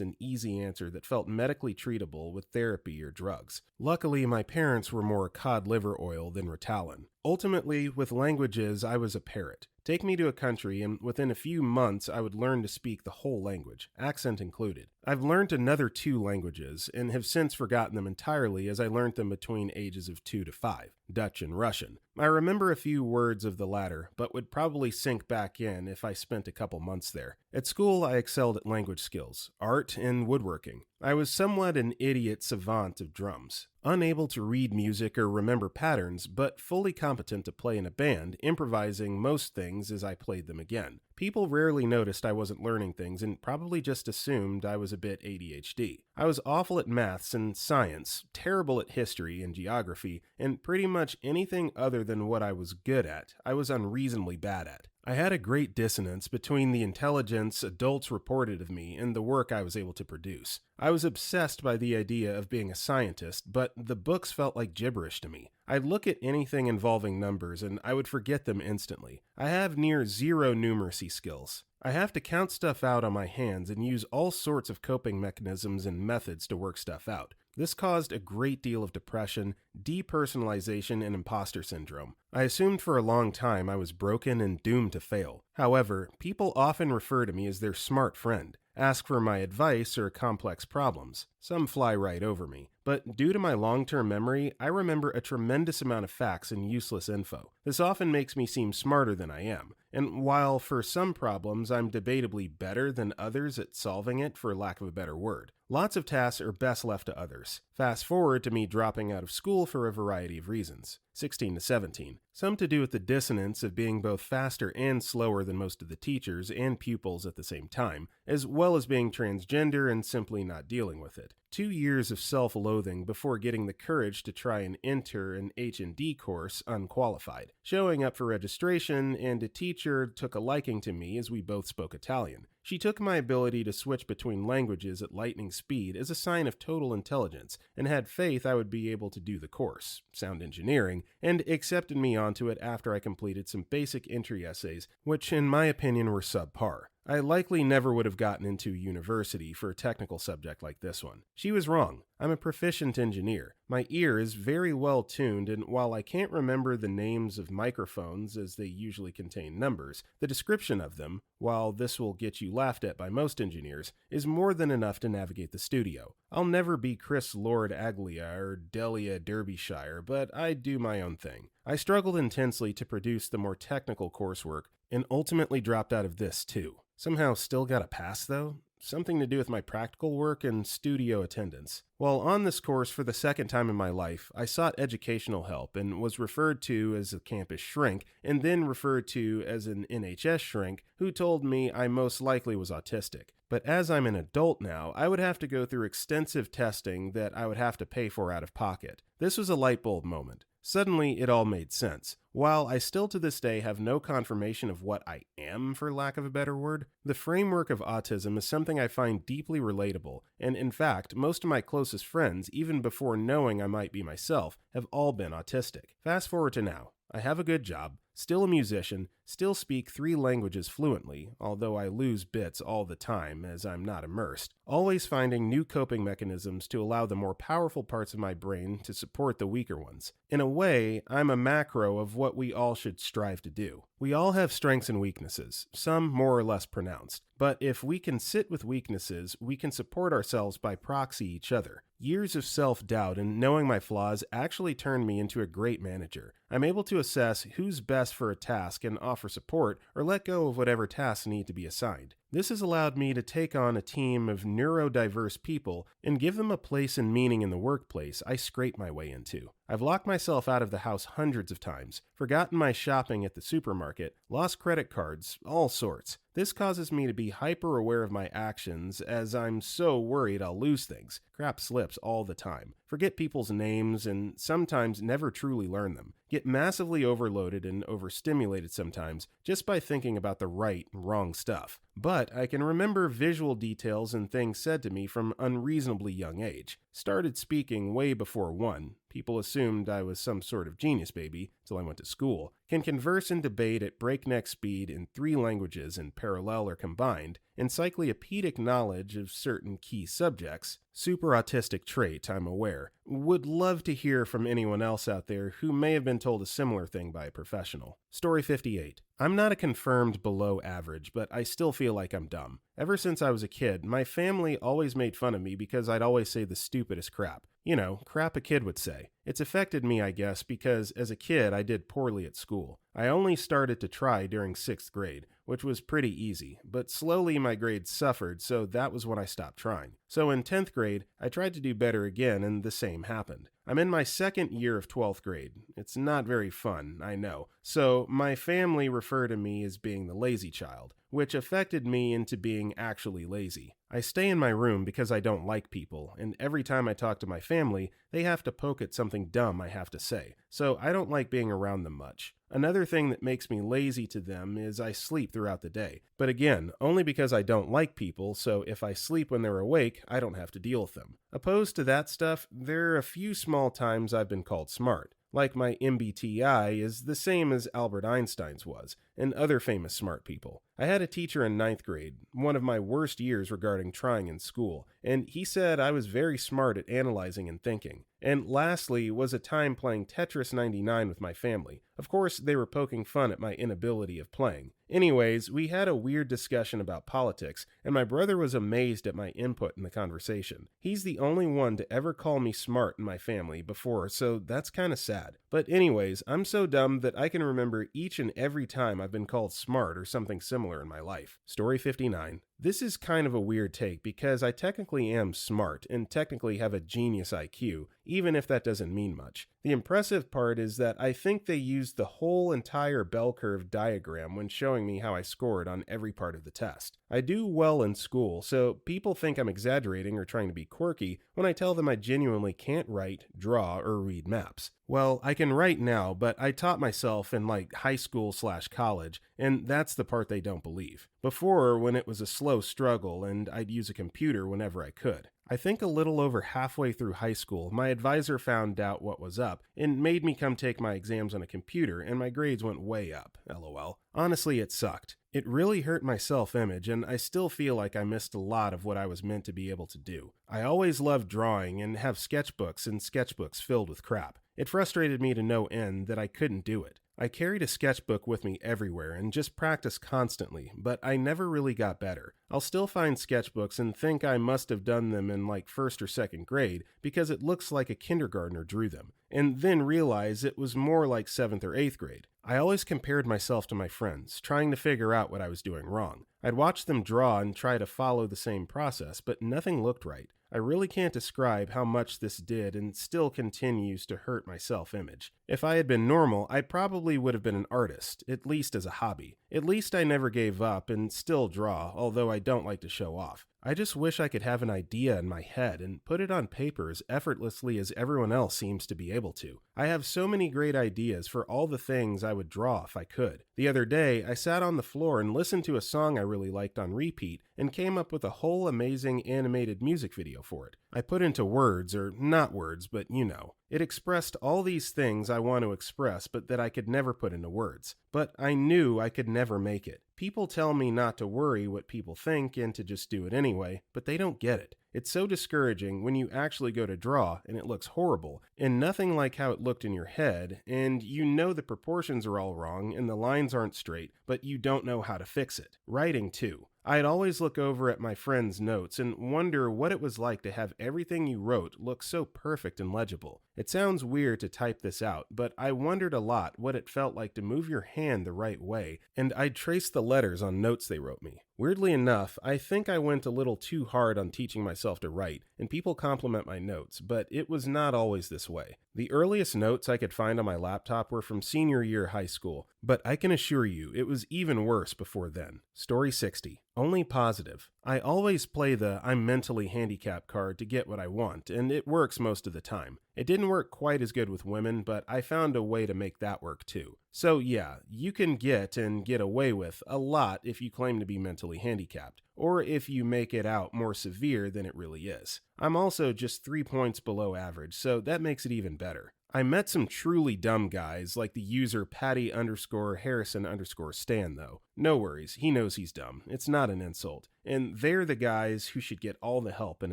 an easy answer that felt medically treatable with therapy or drugs. Luckily, my parents were more cod liver oil than Ritalin. Ultimately, with languages, I was a parrot. Take me to a country, and within a few months, I would learn to speak the whole language, accent included. I've learned another 2 languages, and have since forgotten them entirely as I learned them between ages of 2 to 5, Dutch and Russian. I remember a few words of the latter, but would probably sink back in if I spent a couple months there. At school, I excelled at language skills, art, and woodworking. I was somewhat an idiot savant of drums, unable to read music or remember patterns, but fully competent to play in a band, improvising most things as I played them again. People rarely noticed I wasn't learning things and probably just assumed I was a bit ADHD. I was awful at maths and science, terrible at history and geography, and pretty much anything other than what I was good at, I was unreasonably bad at. I had a great dissonance between the intelligence adults reported of me and the work I was able to produce. I was obsessed by the idea of being a scientist, but the books felt like gibberish to me. I'd look at anything involving numbers and I would forget them instantly. I have near zero numeracy skills. I have to count stuff out on my hands and use all sorts of coping mechanisms and methods to work stuff out. This caused a great deal of depression, depersonalization, and imposter syndrome. I assumed for a long time I was broken and doomed to fail. However, people often refer to me as their smart friend, ask for my advice or complex problems. Some fly right over me. But due to my long-term memory, I remember a tremendous amount of facts and useless info. This often makes me seem smarter than I am. And while for some problems I'm debatably better than others at solving it, for lack of a better word, lots of tasks are best left to others. Fast forward to me dropping out of school for a variety of reasons. 16 to 17. Some to do with the dissonance of being both faster and slower than most of the teachers and pupils at the same time, as well as being transgender and simply not dealing with it. 2 years of self-loathing before getting the courage to try and enter an H&D course unqualified. Showing up for registration, and a teacher took a liking to me as we both spoke Italian. She took my ability to switch between languages at lightning speed as a sign of total intelligence, and had faith I would be able to do the course, sound engineering, and accepted me onto it after I completed some basic entry essays, which in my opinion were subpar. I likely never would have gotten into university for a technical subject like this one. She was wrong. I'm a proficient engineer. My ear is very well tuned, and while I can't remember the names of microphones as they usually contain numbers, the description of them, while this will get you laughed at by most engineers, is more than enough to navigate the studio. I'll never be Chris Lord Aglia or Delia Derbyshire, but I do my own thing. I struggled intensely to produce the more technical coursework, and ultimately dropped out of this too. Somehow still got a pass though? Something to do with my practical work and studio attendance. While on this course for the second time in my life, I sought educational help and was referred to as a campus shrink, and then referred to as an NHS shrink, who told me I most likely was autistic. But as I'm an adult now, I would have to go through extensive testing that I would have to pay for out of pocket. This was a light bulb moment. Suddenly, it all made sense. While I still to this day have no confirmation of what I am, for lack of a better word, the framework of autism is something I find deeply relatable, and in fact, most of my closest friends, even before knowing I might be myself, have all been autistic. Fast forward to now. I have a good job, still a musician, still speak 3 languages fluently, although I lose bits all the time as I'm not immersed, always finding new coping mechanisms to allow the more powerful parts of my brain to support the weaker ones. In a way, I'm a macro of what we all should strive to do. We all have strengths and weaknesses, some more or less pronounced, but if we can sit with weaknesses, we can support ourselves by proxy each other. Years of self-doubt and knowing my flaws actually turned me into a great manager. I'm able to assess who's best for a task and offer support, or let go of whatever tasks need to be assigned. This has allowed me to take on a team of neurodiverse people and give them a place and meaning in the workplace I scrape my way into. I've locked myself out of the house hundreds of times, forgotten my shopping at the supermarket, lost credit cards, all sorts. This causes me to be hyper aware of my actions as I'm so worried I'll lose things. Crap slips all the time. Forget people's names and sometimes never truly learn them. Get massively overloaded and overstimulated sometimes just by thinking about the right and wrong stuff. But I can remember visual details and things said to me from unreasonably young age. Started speaking way before 1. People assumed I was some sort of genius baby till I went to school. Can converse and debate at breakneck speed in 3 languages in parallel or combined. Encyclopedic knowledge of certain key subjects. Super autistic trait, I'm aware. Would love to hear from anyone else out there who may have been told a similar thing by a professional. Story 58. I'm not a confirmed below average, but I still feel like I'm dumb. Ever since I was a kid, my family always made fun of me because I'd always say the stupidest crap. You know, crap a kid would say. It's affected me, I guess, because as a kid I did poorly at school. I only started to try during 6th grade, which was pretty easy, but slowly my grades suffered, so that was when I stopped trying. So in 10th grade, I tried to do better again, and the same happened. I'm in my 2nd year of 12th grade. It's not very fun, I know. So my family refer to me as being the lazy child, which affected me into being actually lazy. I stay in my room because I don't like people, and every time I talk to my family, they have to poke at something dumb I have to say, so I don't like being around them much. Another thing that makes me lazy to them is I sleep throughout the day. But again, only because I don't like people, so if I sleep when they're awake, I don't have to deal with them. Opposed to that stuff, there are a few small times I've been called smart. Like my MBTI is the same as Albert Einstein's was, and other famous smart people. I had a teacher in 9th grade, one of my worst years regarding trying in school, and he said I was very smart at analyzing and thinking. And lastly was a time playing Tetris 99 with my family. Of course, they were poking fun at my inability of playing. Anyways, we had a weird discussion about politics, and my brother was amazed at my input in the conversation. He's the only one to ever call me smart in my family before, so that's kinda sad. But anyways, I'm so dumb that I can remember each and every time I've been called smart or something similar in my life. Story 59. This is kind of a weird take because I technically am smart and technically have a genius IQ, even if that doesn't mean much. The impressive part is that I think they used the whole entire bell curve diagram when showing me how I scored on every part of the test. I do well in school, so people think I'm exaggerating or trying to be quirky when I tell them I genuinely can't write, draw, or read maps. Well, I can write now, but I taught myself in high school/college, and that's the part they don't believe. Before, when it was a slow struggle and I'd use a computer whenever I could. I think a little over halfway through high school, my advisor found out what was up and made me come take my exams on a computer, and my grades went way up, lol. Honestly, it sucked. It really hurt my self-image, and I still feel like I missed a lot of what I was meant to be able to do. I always loved drawing and have sketchbooks and sketchbooks filled with crap. It frustrated me to no end that I couldn't do it. I carried a sketchbook with me everywhere and just practiced constantly, but I never really got better. I'll still find sketchbooks and think I must have done them in 1st or 2nd grade because it looks like a kindergartner drew them, and then realize it was more like 7th or 8th grade. I always compared myself to my friends, trying to figure out what I was doing wrong. I'd watch them draw and try to follow the same process, but nothing looked right. I really can't describe how much this did and still continues to hurt my self-image. If I had been normal, I probably would have been an artist, at least as a hobby. At least I never gave up and still draw, although I don't like to show off. I just wish I could have an idea in my head and put it on paper as effortlessly as everyone else seems to be able to. I have so many great ideas for all the things I would draw if I could. The other day, I sat on the floor and listened to a song I really liked on repeat and came up with a whole amazing animated music video for it. I put into words, or not words, but you know. It expressed all these things I want to express but that I could never put into words. But I knew I could never make it. People tell me not to worry what people think and to just do it anyway, but they don't get it. It's so discouraging when you actually go to draw and it looks horrible, and nothing like how it looked in your head, and you know the proportions are all wrong and the lines aren't straight, but you don't know how to fix it. Writing too. I'd always look over at my friends' notes and wonder what it was like to have everything you wrote look so perfect and legible. It sounds weird to type this out, but I wondered a lot what it felt like to move your hand the right way, and I'd trace the letters on notes they wrote me. Weirdly enough, I think I went a little too hard on teaching myself to write, and people compliment my notes, but it was not always this way. The earliest notes I could find on my laptop were from senior year high school, but I can assure you it was even worse before then. Story 60. Only positive. I always play the I'm mentally handicapped card to get what I want, and it works most of the time. It didn't work quite as good with women, but I found a way to make that work too. So yeah, you can get and get away with a lot if you claim to be mentally handicapped, or if you make it out more severe than it really is. I'm also just 3 points below average, so that makes it even better. I met some truly dumb guys like the user Patty _ Harrison _ Stan though. No worries, he knows he's dumb. It's not an insult. And they're the guys who should get all the help and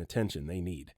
attention they need.